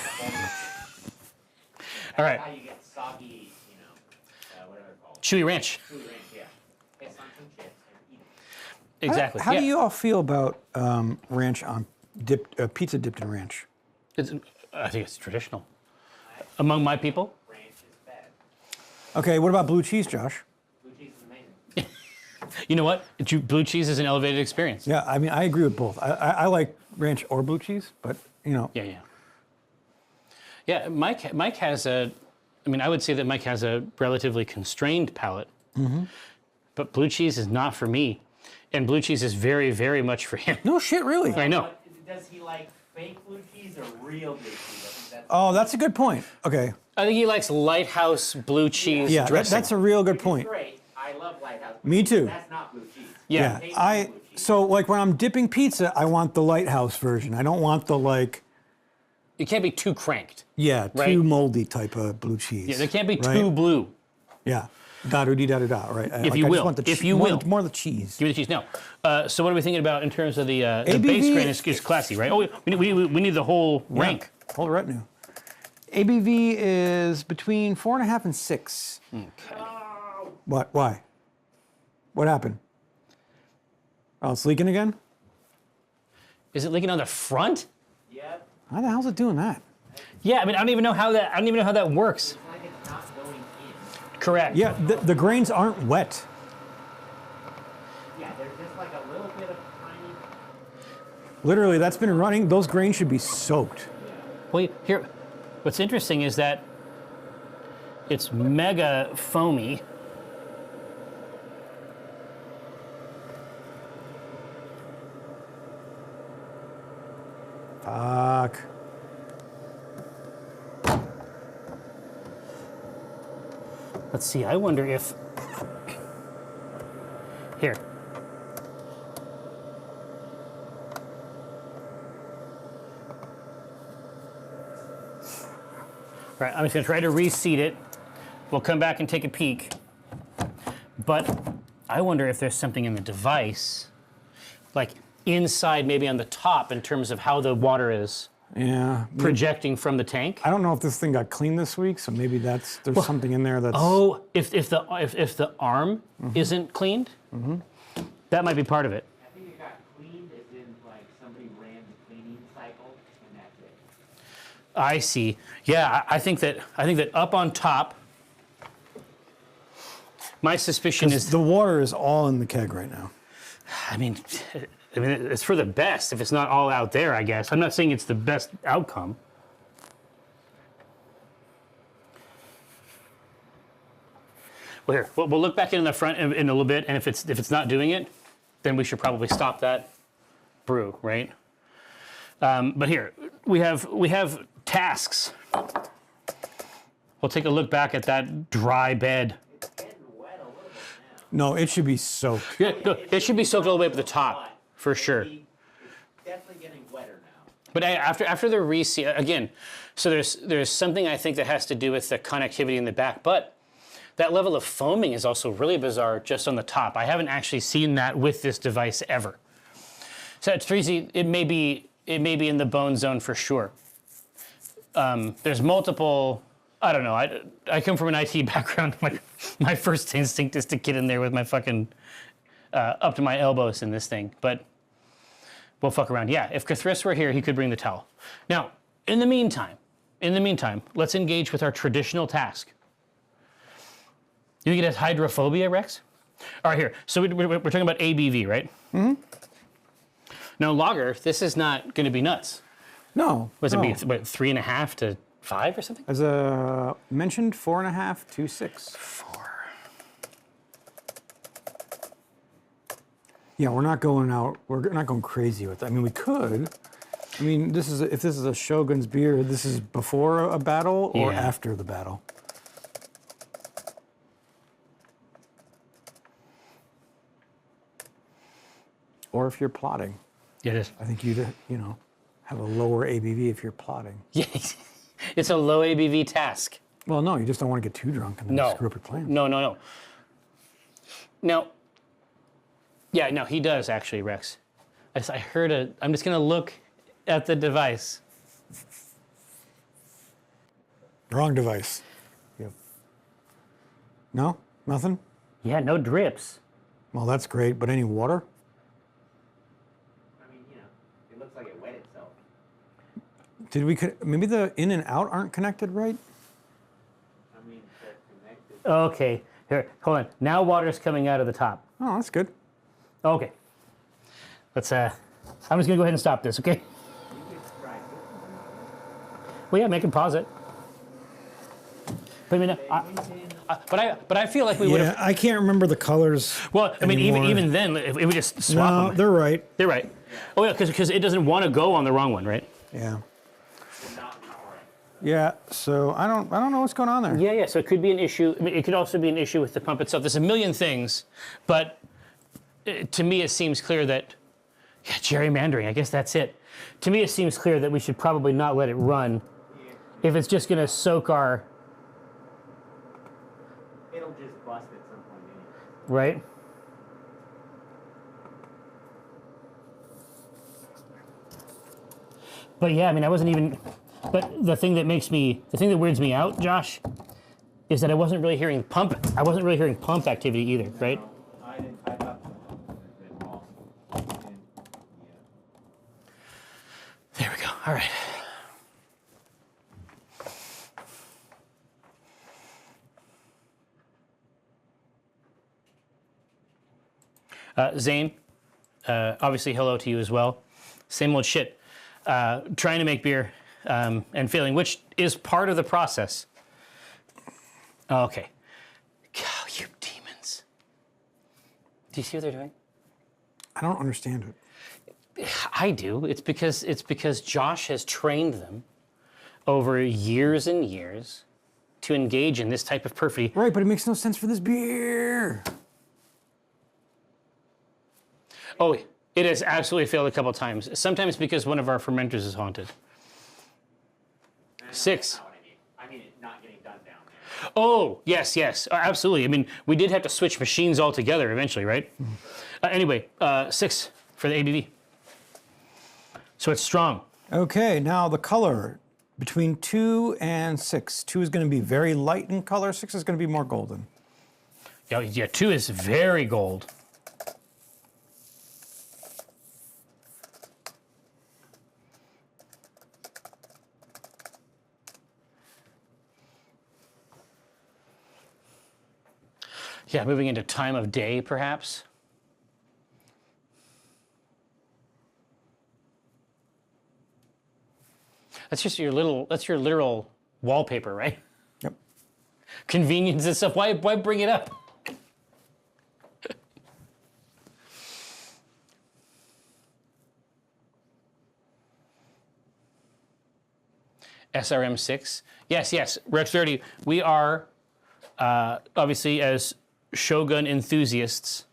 all right, How you get soggy, whatever they're called. chewy ranch. Food ranch, yeah. It's on some chips and eat it. Exactly. How yeah. do you all feel about ranch on pizza dipped in ranch? I think it's traditional. Among my people, Ranch is bad. Okay, what about blue cheese, Josh? Blue cheese is amazing. you know what? Blue cheese is an elevated experience. Yeah, I mean, I agree with both. I like ranch or blue cheese, but Yeah. Yeah, Mike has a, I mean, I would say that Mike has a relatively constrained palate, but blue cheese is not for me, and blue cheese is very, very much for him. no shit, really. I know. But does he like fake blue cheese or real blue cheese? I think that's Oh, that's a good point. Okay, I think he likes Lighthouse blue cheese yeah, dressing. that's a real good point. great. I love Lighthouse. Me too. That's not blue cheese. Yeah. Yeah, so like when I'm dipping pizza, I want the lighthouse version. I don't want the It can't be too cranked. too Right. moldy type of blue cheese. Yeah, there can't be right? too blue. Yeah, da-do-dee-da-da-da, right? If you I will. just want the If you more, will. more of the cheese. Give me the cheese. No. So what are we thinking about in terms of the ABV base grain is classy, right? Oh, we need the whole rank. Yeah, whole retinue. ABV is between 4.5 and 6. Okay. What? Why? What happened? Oh, it's leaking again? Is it leaking on the front? Yep. How the hell's it doing that? Yeah, I mean, I don't even know how that works. It's like it's not going in. Correct. Yeah, the grains aren't wet. Yeah, there's just like a little bit of tiny. Literally, that's been running. Those grains should be soaked. Well, here, what's interesting is that it's mega foamy. Fuck. Let's see. I wonder if here. Right, I'm just gonna try to reseat it. We'll come back and take a peek. But I wonder if there's something in the device, like inside, maybe on the top, in terms of how the water is Yeah. projecting from the tank. I don't know if this thing got cleaned this week, so maybe there's something in there that's. Oh, if the arm isn't cleaned, that might be part of it. I think it got cleaned as in like somebody ran the cleaning cycle and that's it. I see. Yeah, I think that up on top. My suspicion is. the water is all in the keg right now. I mean, it's for the best if it's not all out there. I guess I'm not saying it's the best outcome. Well, here we'll look back in the front in a little bit, and if it's not doing it, then we should probably stop that brew, right? But here we have tasks. We'll take a look back at that dry bed. It's getting wet a little bit now. No, it should be soaked. Yeah, no, it should be soaked all the way up to the top, for sure. It's definitely getting wetter now. But after the reseat again, so there's something I think that has to do with the connectivity in the back, but that level of foaming is also really bizarre just on the top. I haven't actually seen that with this device ever. So it's 3Z, it may be in the bone zone for sure. There's multiple. I don't know. I come from an IT background. My first instinct is to get in there with my fucking up to my elbows in this thing. But we'll fuck around. Yeah, if Cathris were here, he could bring the towel. Now, in the meantime, let's engage with our traditional task. You think it has hydrophobia, Rex? All right, here. So we're talking about ABV, right? Mm-hmm. Now, lager, this is not going to be nuts. No. Was no. it be 3.5 to 5 or something? As mentioned, 4.5 to 6. 4. Yeah, we're not going out. We're not going crazy with it. I mean, we could. I mean, if this is a Shogun's beer, this is before a battle or Yeah. after the battle. Or if you're plotting. It is. I think you'd, have a lower ABV if you're plotting. Yeah, it's a low ABV task. Well, no, you just don't want to get too drunk and then No. screw up your plans. No. Now, yeah, no, he does actually, Rex. I heard I'm just gonna look at the device. Wrong device. Yep. No? Nothing? Yeah, no drips. Well, that's great, but any water? I mean, it looks like it wet itself. Maybe the in and out aren't connected right? I mean, they're connected. Okay, here, hold on. Now water's coming out of the top. Oh, that's good. Okay. Let's, I'm just gonna go ahead and stop this, okay? You could try it. Well, yeah, make him pause it. But I mean, but I feel like we would Yeah, have. I can't remember the colors. Well, I mean, anymore. even then, if we just swap No, them. they're right. They're right. Oh yeah, because it doesn't want to go on the wrong one, right? Yeah. Not correct. Yeah, so I don't know what's going on there. Yeah. So it could be an issue. I mean, it could also be an issue with the pump itself. There's a million things, but to me, it seems clear that gerrymandering. I guess that's it. To me, it seems clear that we should probably not let it run if it's just going to soak our. It'll just bust at some point anyway. Right. But yeah, I mean, I wasn't even. But the thing that weirds me out, Josh, is that I wasn't really hearing pump. I wasn't really hearing pump activity either, right? I thought it was wrong. There we go. All right. Zane, obviously hello to you as well. Same old shit. Trying to make beer and failing, which is part of the process. Okay. God, you demons. Do you see what they're doing? I don't understand it. I do. It's because Josh has trained them over years and years to engage in this type of perfidy. Right, but it makes no sense for this beer. Oh, it has absolutely failed a couple times. Sometimes because one of our fermenters is haunted. 6. Not what I mean. I mean, it's not getting done down there. Oh, yes, absolutely. I mean, we did have to switch machines altogether eventually, right? Anyway, 6 for the ABV. So it's strong. Okay, now the color between 2 and 6. 2 is going to be very light in color. 6 is going to be more golden. Yeah, 2 is very gold. Yeah, moving into time of day, perhaps. That's your literal wallpaper, right? Yep. Convenience and stuff. Why bring it up? SRM6. Yes. Rex 30. We are obviously as Shogun enthusiasts.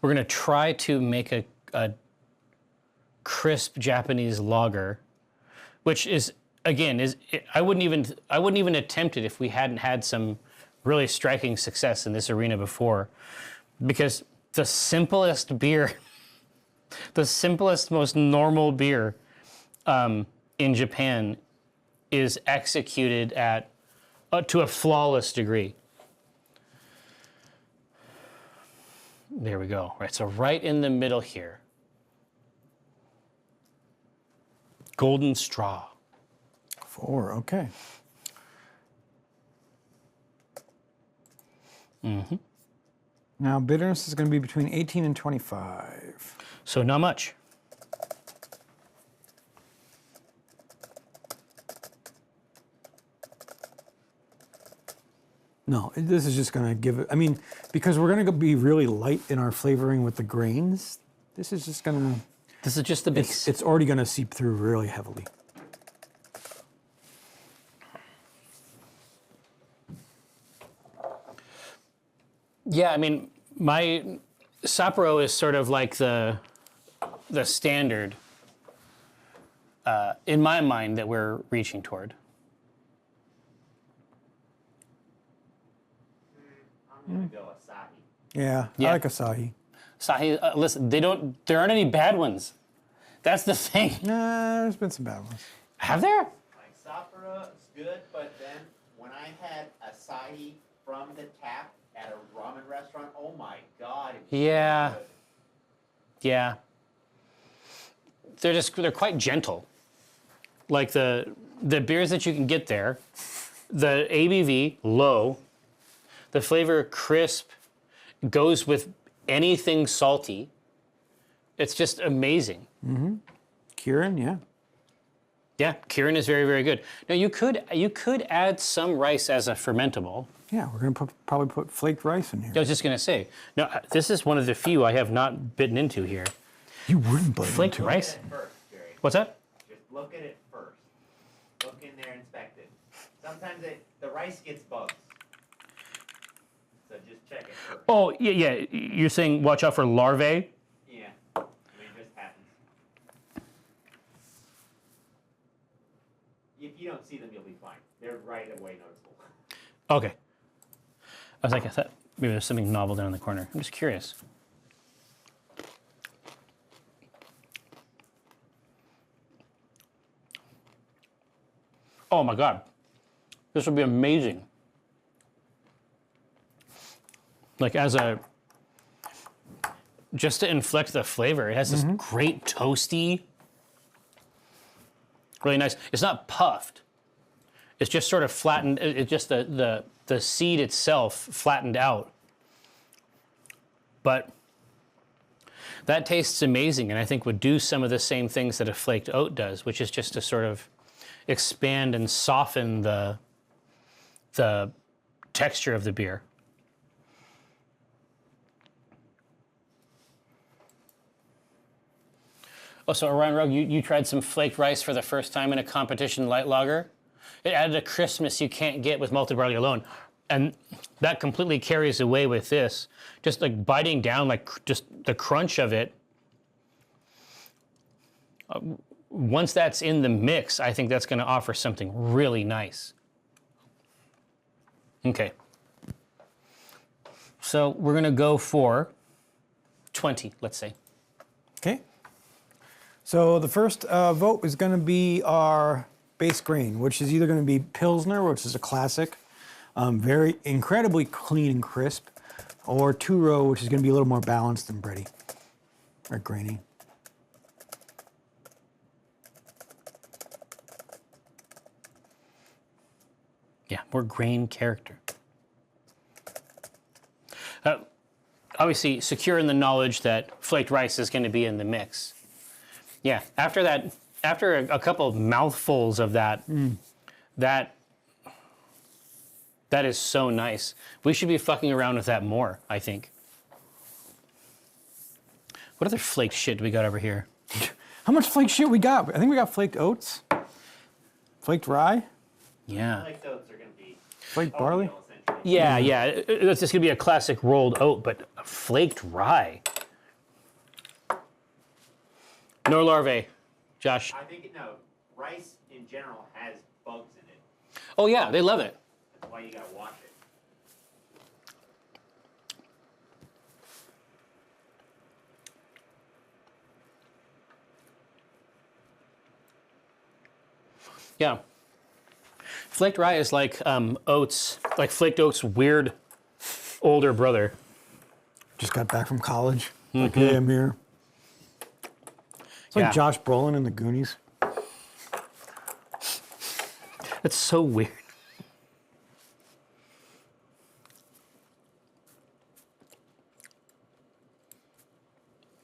We're gonna try to make a crisp Japanese lager, which is again I wouldn't even attempt it if we hadn't had some really striking success in this arena before, because the simplest beer, the simplest, most normal beer in Japan is executed at to a flawless degree. There we go. Right, so right in the middle here. Golden straw. 4, okay. Mm-hmm. Now bitterness is going to be between 18 and 25. So not much. No, this is just going to give it, I mean, because we're going to be really light in our flavoring with the grains, this is just going to, This is just the base. it's already going to seep through really heavily. Yeah, I mean, my Sapporo is sort of like the standard in my mind that we're reaching toward. I'm gonna go Asahi. Yeah, Yeah. I like Asahi. Sahi, listen, there aren't any bad ones. That's the thing. Nah, there's been some bad ones. Have there? Like Sapporo is good, but then when I had Asahi from the tap at a ramen restaurant, oh my god. It was so Yeah. good. Yeah. They're quite gentle. Like the beers that you can get there, the ABV low, the flavor crisp, goes with anything salty. It's just amazing. Kieran, yeah. Yeah, Kirin is very, very good. Now you could add some rice as a fermentable. Yeah, we're going to probably put flaked rice in here. I was just gonna say. No, this is one of the few I have not bitten into here. You wouldn't bite Flaked into it. rice. Look at it first, Jerry. What's that? Just look at it first. Look in there, inspect it. Sometimes the rice gets bugs. So just check it first. Oh, yeah. You're saying watch out for larvae. Yeah. I mean, it just happens. If you don't see them, you'll be fine. They're right away noticeable. Okay. I thought maybe there's something novel down in the corner. I'm just curious. Oh my God. This would be amazing. Like just to inflect the flavor, it has this great toasty, really nice. It's not puffed. It's just sort of flattened. It's just the seed itself flattened out. But that tastes amazing, and I think would do some of the same things that a flaked oat does, which is just to sort of expand and soften the texture of the beer. Oh, so Orion Rogue, you tried some flaked rice for the first time in a competition light lager. It added a crispness you can't get with malted barley alone. And that completely carries away with this. Just like biting down, like just the crunch of it. Once that's in the mix, I think that's going to offer something really nice. Okay. So we're going to go for 20, let's say. Okay. So the first vote is going to be our base grain, which is either going to be Pilsner, which is a classic, very incredibly clean and crisp, or two-row, which is going to be a little more balanced and bready, or grainy. Yeah, more grain character. Obviously, secure in the knowledge that flaked rice is going to be in the mix. Yeah, after a couple of mouthfuls of that, that is so nice. We should be fucking around with that more, I think. What other flaked shit do we got over here? How much flaked shit we got? I think we got flaked oats, flaked rye, Yeah. Like those are going to be flaked barley. oatmeal, essentially. Yeah. It's just gonna be a classic rolled oat, but flaked rye. No larvae, Josh. I think, no, rice in general has bugs in it. Oh yeah, they love it. That's why you got to wash it. Yeah. Flaked rye is like oats, like flaked oats' weird older brother. Just got back from college. Like, hey, I'm here. It's like Yeah. Josh Brolin in the Goonies. That's so weird.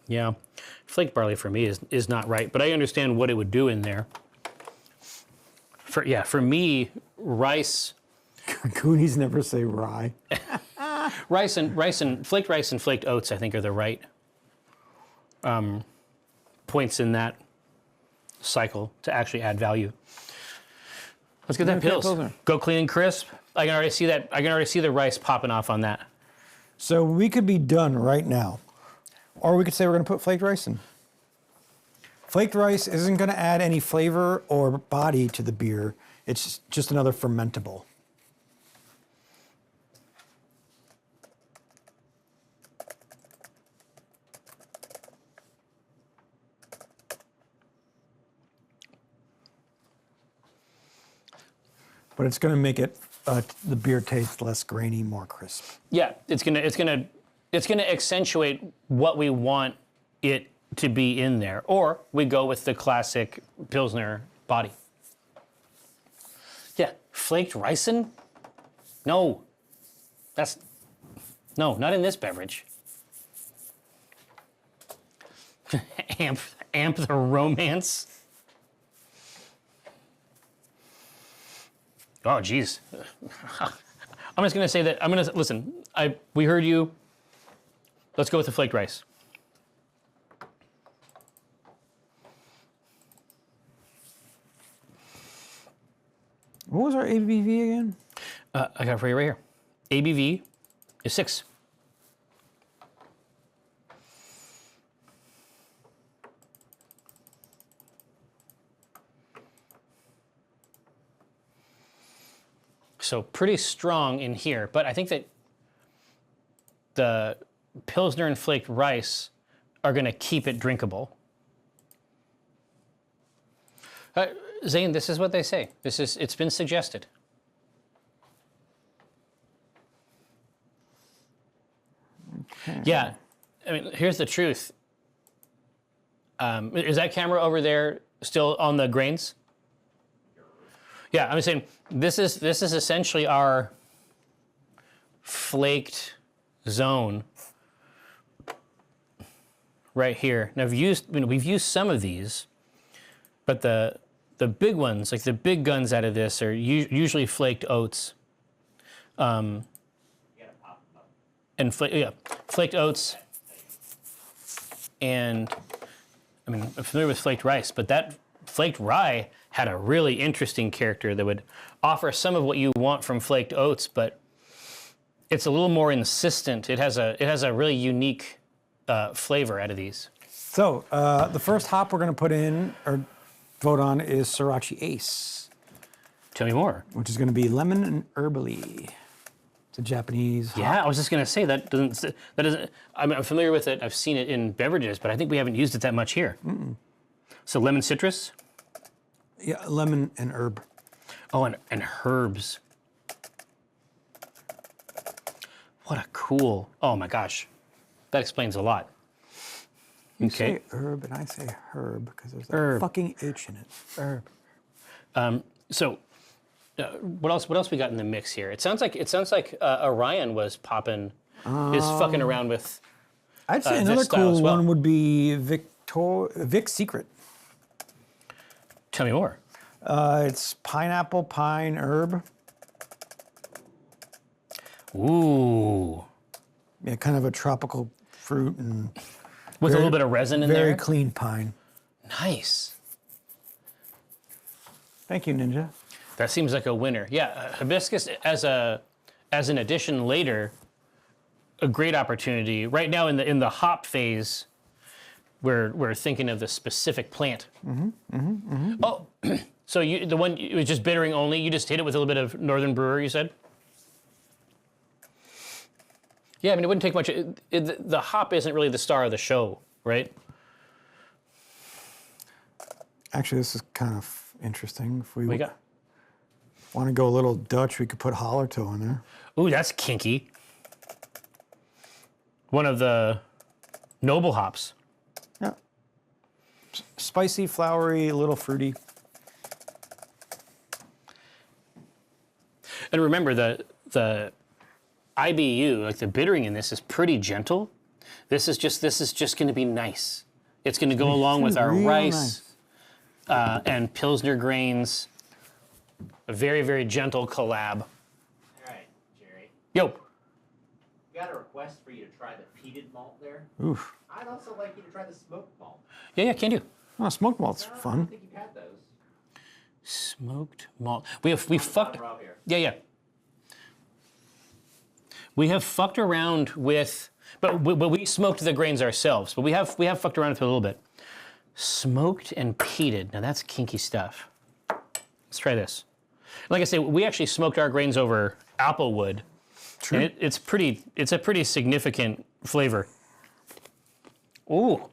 Yeah, flaked barley for me is not right, but I understand what it would do in there. For me, rice. Goonies never say rye. Flaked rice and flaked oats, I think, are the right points in that cycle to actually add value. Let's get that Okay, Pils. Pilsner. Go clean and crisp. I can already see that. I can already see the rice popping off on that. So we could be done right now. Or we could say we're going to put flaked rice in. Flaked rice isn't going to add any flavor or body to the beer. It's just another fermentable. But it's going to make it the beer taste less grainy, more crisp. Yeah, it's gonna accentuate what we want it to be in there, or we go with the classic Pilsner body. Yeah, flaked ricin? No, not in this beverage. amp the romance. Oh, geez. I'm just gonna say that. Listen. We heard you. Let's go with the flaked rice. What was our ABV again? I got it for you right here. ABV is 6. So pretty strong in here, but I think that the Pilsner and flaked rice are going to keep it drinkable. Zane, this is what they say. It's been suggested. Okay. Yeah, I mean, here's the truth. Is that camera over there still on the grains? Yeah, I'm saying this is essentially our flaked zone right here. Now we've used some of these, but the big ones, like the big guns out of this, are usually flaked oats. And flaked oats. And I mean, I'm familiar with flaked rice, but that flaked rye had a really interesting character that would offer some of what you want from flaked oats, but it's a little more insistent. It has a really unique flavor out of these. So the first hop we're going to put in or vote on is Sriracha Ace. Tell me more. Which is going to be lemon and herbally. It's a Japanese hop. Yeah, I was just going to say that doesn't. I'm familiar with it. I've seen it in beverages, but I think we haven't used it that much here. So lemon citrus. Yeah, lemon and herb. Oh, and herbs. What a cool, oh my gosh. That explains a lot. You say herb and I say herb because there's a fucking H in it. Herb. What else we got in the mix here? It sounds like Orion was popping, is fucking around with I'd say another cool one would be Vic's Secret. Tell me more. It's pineapple, pine, herb. Ooh. Yeah, kind of a tropical fruit and with a little bit of resin in there. Very clean pine. Nice. Thank you, Ninja. That seems like a winner. Yeah, hibiscus as an addition later, a great opportunity. Right now in the hop phase, we're thinking of the specific plant. Oh, so it was just bittering only. You just hit it with a little bit of Northern Brewer, you said? Yeah, I mean, it wouldn't take much. The hop isn't really the star of the show, right? Actually, this is kind of interesting. If we want to go a little Dutch, we could put Hallertau in there. Ooh, that's kinky. One of the noble hops. Yeah. Spicy, flowery, a little fruity. And remember, the IBU, like the bittering in this, is pretty gentle. This is just going to be nice. It's going to go along with our rice and Pilsner grains. A very, very gentle collab. All right, Jerry. Yo. got a request for you to try the peated malt there. Oof. I'd also like you to try the smoked malt. Yeah, can do. Oh, smoked malt's I don't fun. think you've had those. Smoked malt. We fucked. Bottom row here. Yeah. We have fucked around with, but we smoked the grains ourselves. But we have fucked around with it a little bit. Smoked and peated. Now that's kinky stuff. Let's try this. Like I say, we actually smoked our grains over apple wood. True. And it's a pretty significant flavor. Ooh.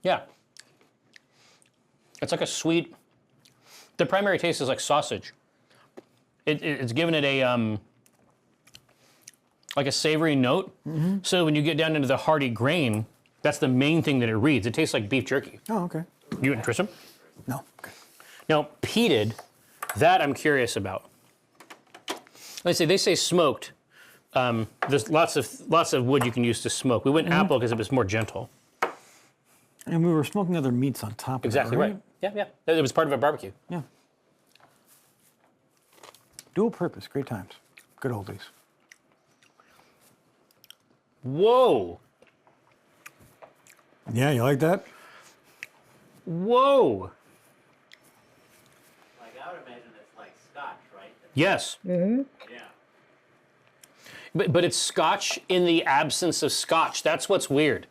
Yeah. It's like a sweet. The primary taste is like sausage. It's given it a like a savory note. Mm-hmm. So when you get down into the hearty grain, that's the main thing that it reads. It tastes like beef jerky. Oh, okay. You and Tristan? No. Okay. Now, peated, that I'm curious about. They say smoked. There's lots of wood you can use to smoke. We went apple because it was more gentle. And we were smoking other meats on top of Exactly it, right. Yeah. It was part of a barbecue. Yeah. Dual purpose, great times. Good old days. Whoa. Yeah, you like that? Whoa. Like, I would imagine it's like scotch, right? Yes. Yeah. But it's scotch in the absence of scotch. That's what's weird.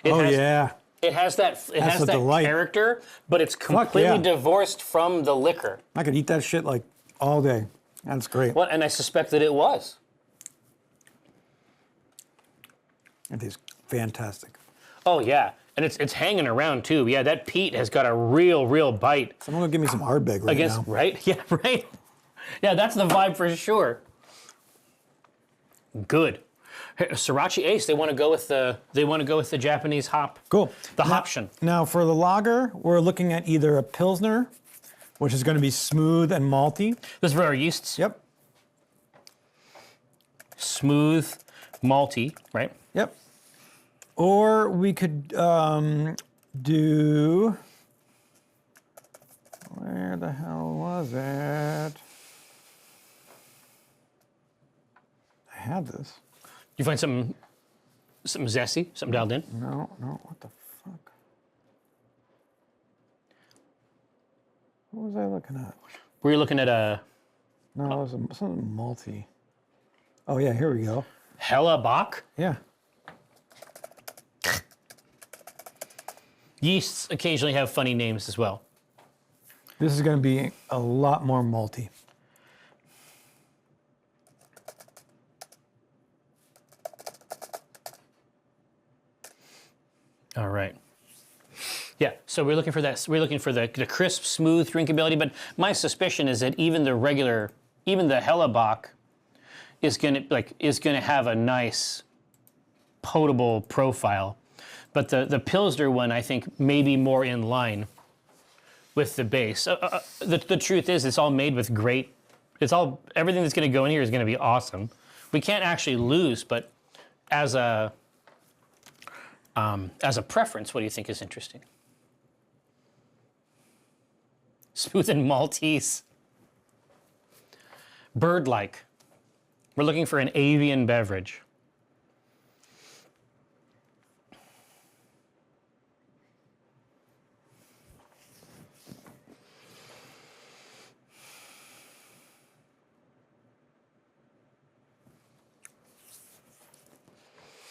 Yeah. It has that delight. character, but it's completely yeah. divorced from the liquor. I could eat that shit like all day. That's great. Well, and I suspect that it was. It tastes fantastic. Oh yeah, and it's hanging around too. Yeah, that peat has got a real bite. Someone will give me some Ardbeg right now. Right? Yeah, right. Yeah, that's the vibe for sure. Good. Hey, Sriracha Ace. They want to go with the Japanese hop. Cool. The hoption. Now for the lager, we're looking at either a Pilsner, which is going to be smooth and malty. This is for our yeasts. Yep. Smooth, malty, right? Yep. Or we could do. Where the hell was it? I had this. You find something zesty, something dialed in? No, what the fuck? What was I looking at? Were you looking at a No, it was something malty. Oh yeah, here we go. Hella Bach? Yeah. Yeasts occasionally have funny names as well. This is going to be a lot more malty. All right. Yeah, so we're looking for that. We're looking for the crisp, smooth drinkability. But my suspicion is that even the Hellerbach is gonna have a nice, potable profile. But the Pilsner one, I think, may be more in line with the base. The truth is, it's all made with great. Everything that's going to go in here is going to be awesome. We can't actually lose, but as a preference, what do you think is interesting? Smooth and Maltese. Bird-like. We're looking for an avian beverage.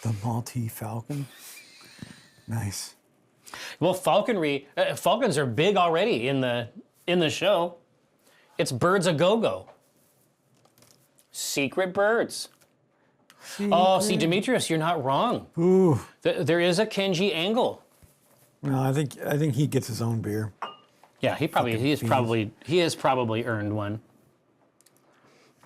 The Maltese Falcon. Nice. Well, falconry. Falcons are big already in the show. It's birds a go-go. Secret birds. Oh, see, Demetrius, you're not wrong. Ooh. There is a Kenji angle. No, I think he gets his own beer. Yeah, he has probably earned one.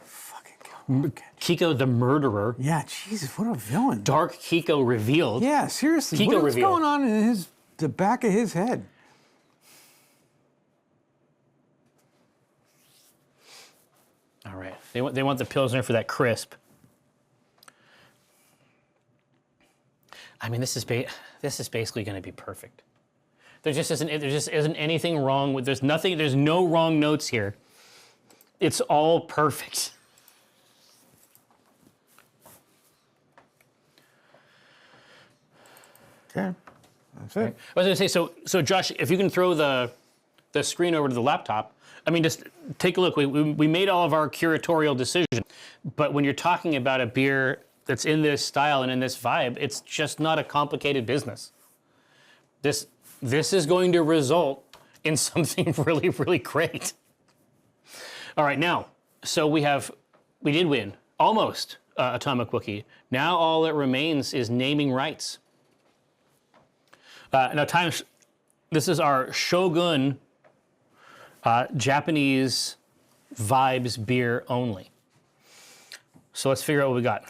Fucking Kiko the murderer. yeah, Jesus, what a villain. Dark Kiko revealed. Yeah, seriously. Kiko What's reveal. going on in the back of his head? All right, they want the Pilsner for that crisp. I mean, this is basically going to be perfect. There just isn't anything wrong with. There's no wrong notes here. It's all perfect. Okay, that's it. I was going to say, so Josh, if you can throw the screen over to the laptop, I mean, just take a look. We made all of our curatorial decisions, but when you're talking about a beer that's in this style and in this vibe, it's just not a complicated business. This is going to result in something really, really great. All right, now, so we did win, almost, Atomic Wookie. Now all that remains is naming rights. Now, this is our Shogun Japanese vibes beer only. So let's figure out what we got.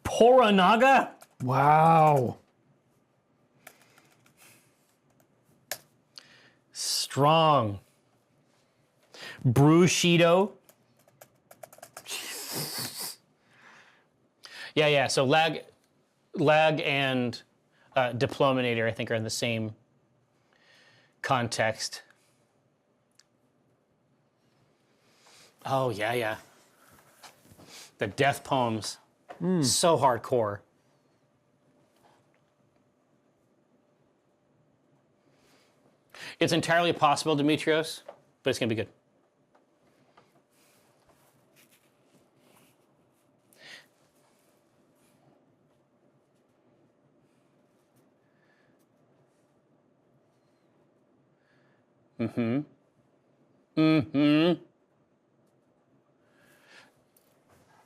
Pouranaga? Wow. Strong. Brewshido. Yeah. So lag and Diplominator, I think, are in the same context. Oh yeah. The death poems, so hardcore. It's entirely possible, Demetrios, but it's gonna be good.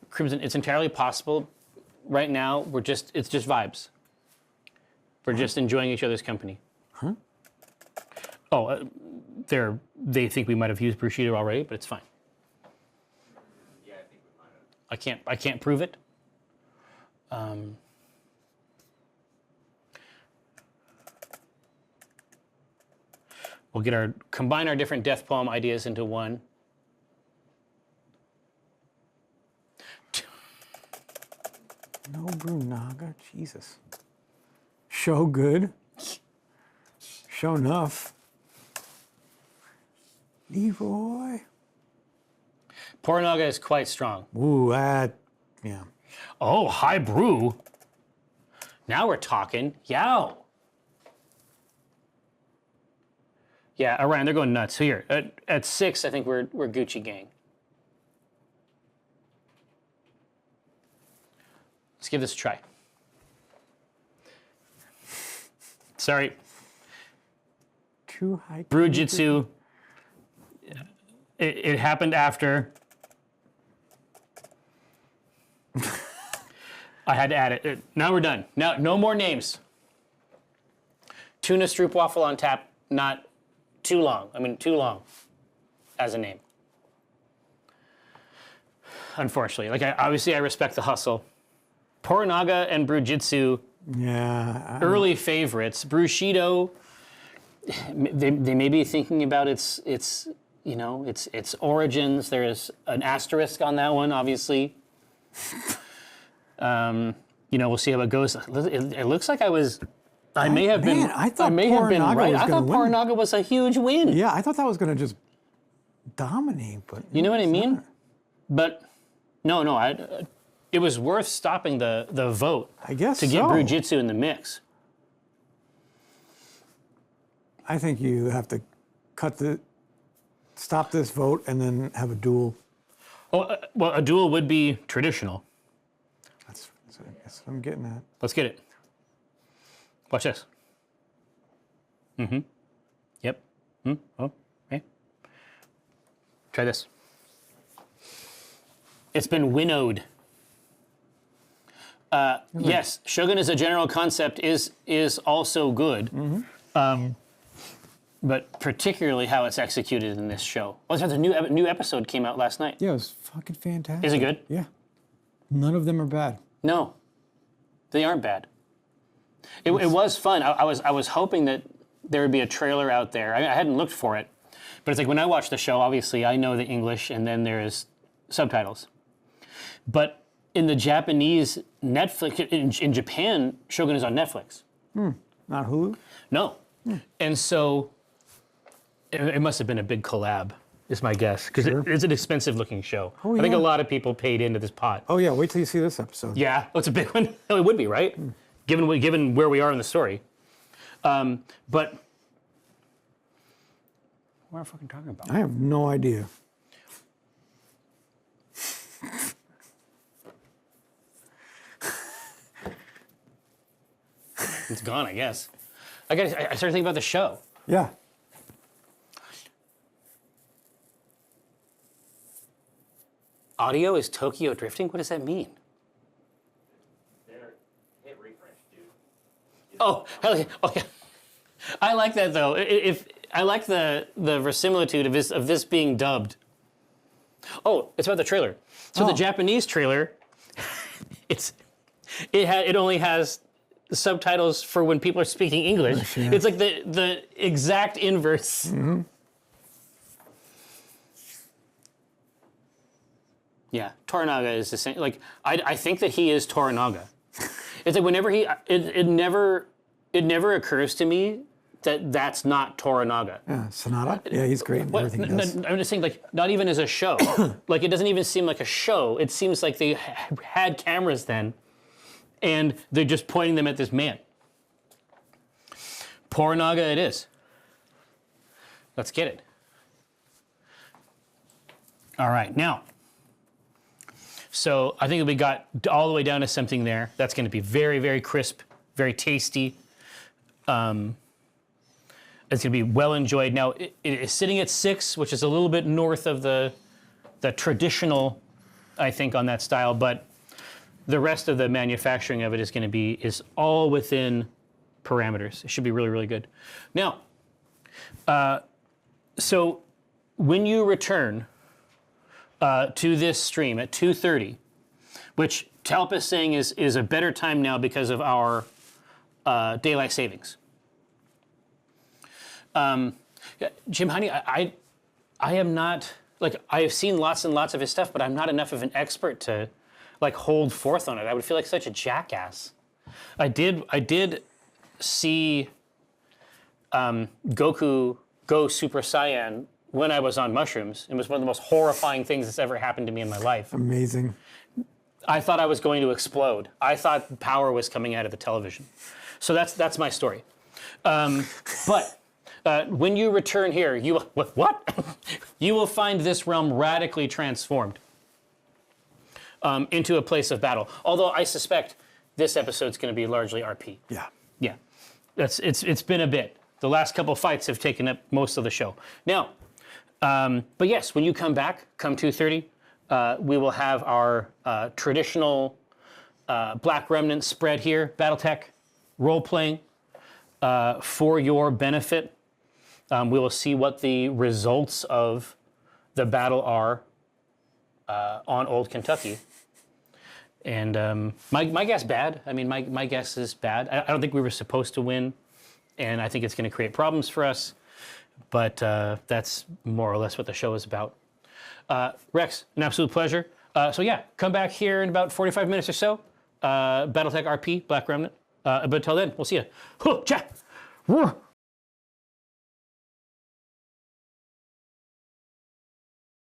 Crimson, it's entirely possible. Right now, it's just vibes. We're just enjoying each other's company. Huh? Oh, they think we might have used Brewshido already, but it's fine. Yeah, I think we might have. I can't prove it. We'll combine our different death poem ideas into one. No Pouranaga, Jesus. Show good. Show enough. Leroy. Pouranaga is quite strong. Ooh, yeah. Oh, high brew. Now we're talking. Yow. Yeah, Orion, they're going nuts. So here, at 6, I think we're Gucci gang. Let's give this a try. Sorry. Too high. Brewjitsu. It happened after. I had to add it. Now we're done. Now, no more names. Tuna Stroopwafel on tap, not too long. I mean, too long as a name. Unfortunately. Obviously, I respect the hustle. Pouranaga and Brewjitsu, Yeah. early favorites. Brewshido, they may be thinking about its origins. There is an asterisk on that one, obviously. We'll see how it goes. It looks like I may have been right. I thought Pouranaga was a huge win. Yeah, I thought that was going to just dominate, but You know what I it's mean? not. But no, it was worth stopping the vote I guess to get so. Brewjitsu in the mix. I think you have to stop this vote and then have a duel. Well, a duel would be traditional. That's what I'm getting at. Let's get it. Watch this. Yep. Oh, okay. Try this. It's been winnowed. Yes, Shogun as a general concept is also good, but particularly how it's executed in this show. Oh, the new episode came out last night. Yeah, it was fucking fantastic. Is it good? Yeah. None of them are bad. No, they aren't bad. It was fun. I was hoping that there would be a trailer out there. I hadn't looked for it, but it's like when I watch the show, obviously I know the English and then there's subtitles. But in the Japanese Netflix, in Japan, Shogun is on Netflix. Not Hulu? No. And so It must have been a big collab, is my guess, because it's an expensive-looking show. Oh, I think a yeah. lot of people paid into this pot. Oh, yeah, wait till you see this episode. Yeah, oh, it's a big one. Oh, it would be, right? Given where we are in the story. But what am I fucking talking about? I have no idea. It's gone, I guess. I started thinking about the show. Yeah. Audio is Tokyo drifting? What does that mean? There, hit refresh, dude. Oh, hell yeah. Okay. I like that though. If I like the verisimilitude of this being dubbed. Oh, it's about the trailer. So the Japanese trailer, it only has subtitles for when people are speaking English. Yeah. It's like the exact inverse. Mm-hmm. Yeah, Pouranaga is the same. Like I think that he is Pouranaga. It's like whenever it never occurs to me that that's not Pouranaga. Yeah, Sonata. Yeah, he's great in everything he does. I'm just saying, like, not even as a show. Like, it doesn't even seem like a show. It seems like they had cameras then, and they're just pointing them at this man. Pouranaga it is. Let's get it. All right, now. So I think we got all the way down to something there. That's going to be very, very crisp, very tasty. It's going to be well enjoyed. Now, it is sitting at 6, which is a little bit north of the traditional, I think, on that style. But the rest of the manufacturing of it is all within parameters. It should be really, really good. Now, so when you return to this stream at 2:30, which Talp is saying is a better time now because of our daylight savings. Jim Honey, I am not, like, I have seen lots and lots of his stuff, but I'm not enough of an expert to, like, hold forth on it. I would feel like such a jackass. I did see Goku go Super Saiyan when I was on mushrooms. It was one of the most horrifying things that's ever happened to me in my life. Amazing. I thought I was going to explode. I thought power was coming out of the television. So that's my story. But when you return here, you will find this realm radically transformed into a place of battle. Although I suspect this episode's going to be largely RP. Yeah. Yeah, it's been a bit. The last couple fights have taken up most of the show. Now, but yes, when you come back, come 2:30, we will have our traditional Black Remnant spread here, BattleTech, role-playing for your benefit. We will see what the results of the battle are on Old Kentucky. And my guess bad. I mean, my guess is bad. I don't think we were supposed to win, and I think it's going to create problems for us. But that's more or less what the show is about. Rex, an absolute pleasure. So yeah, come back here in about 45 minutes or so. BattleTech RP, Black Remnant. But until then, we'll see you.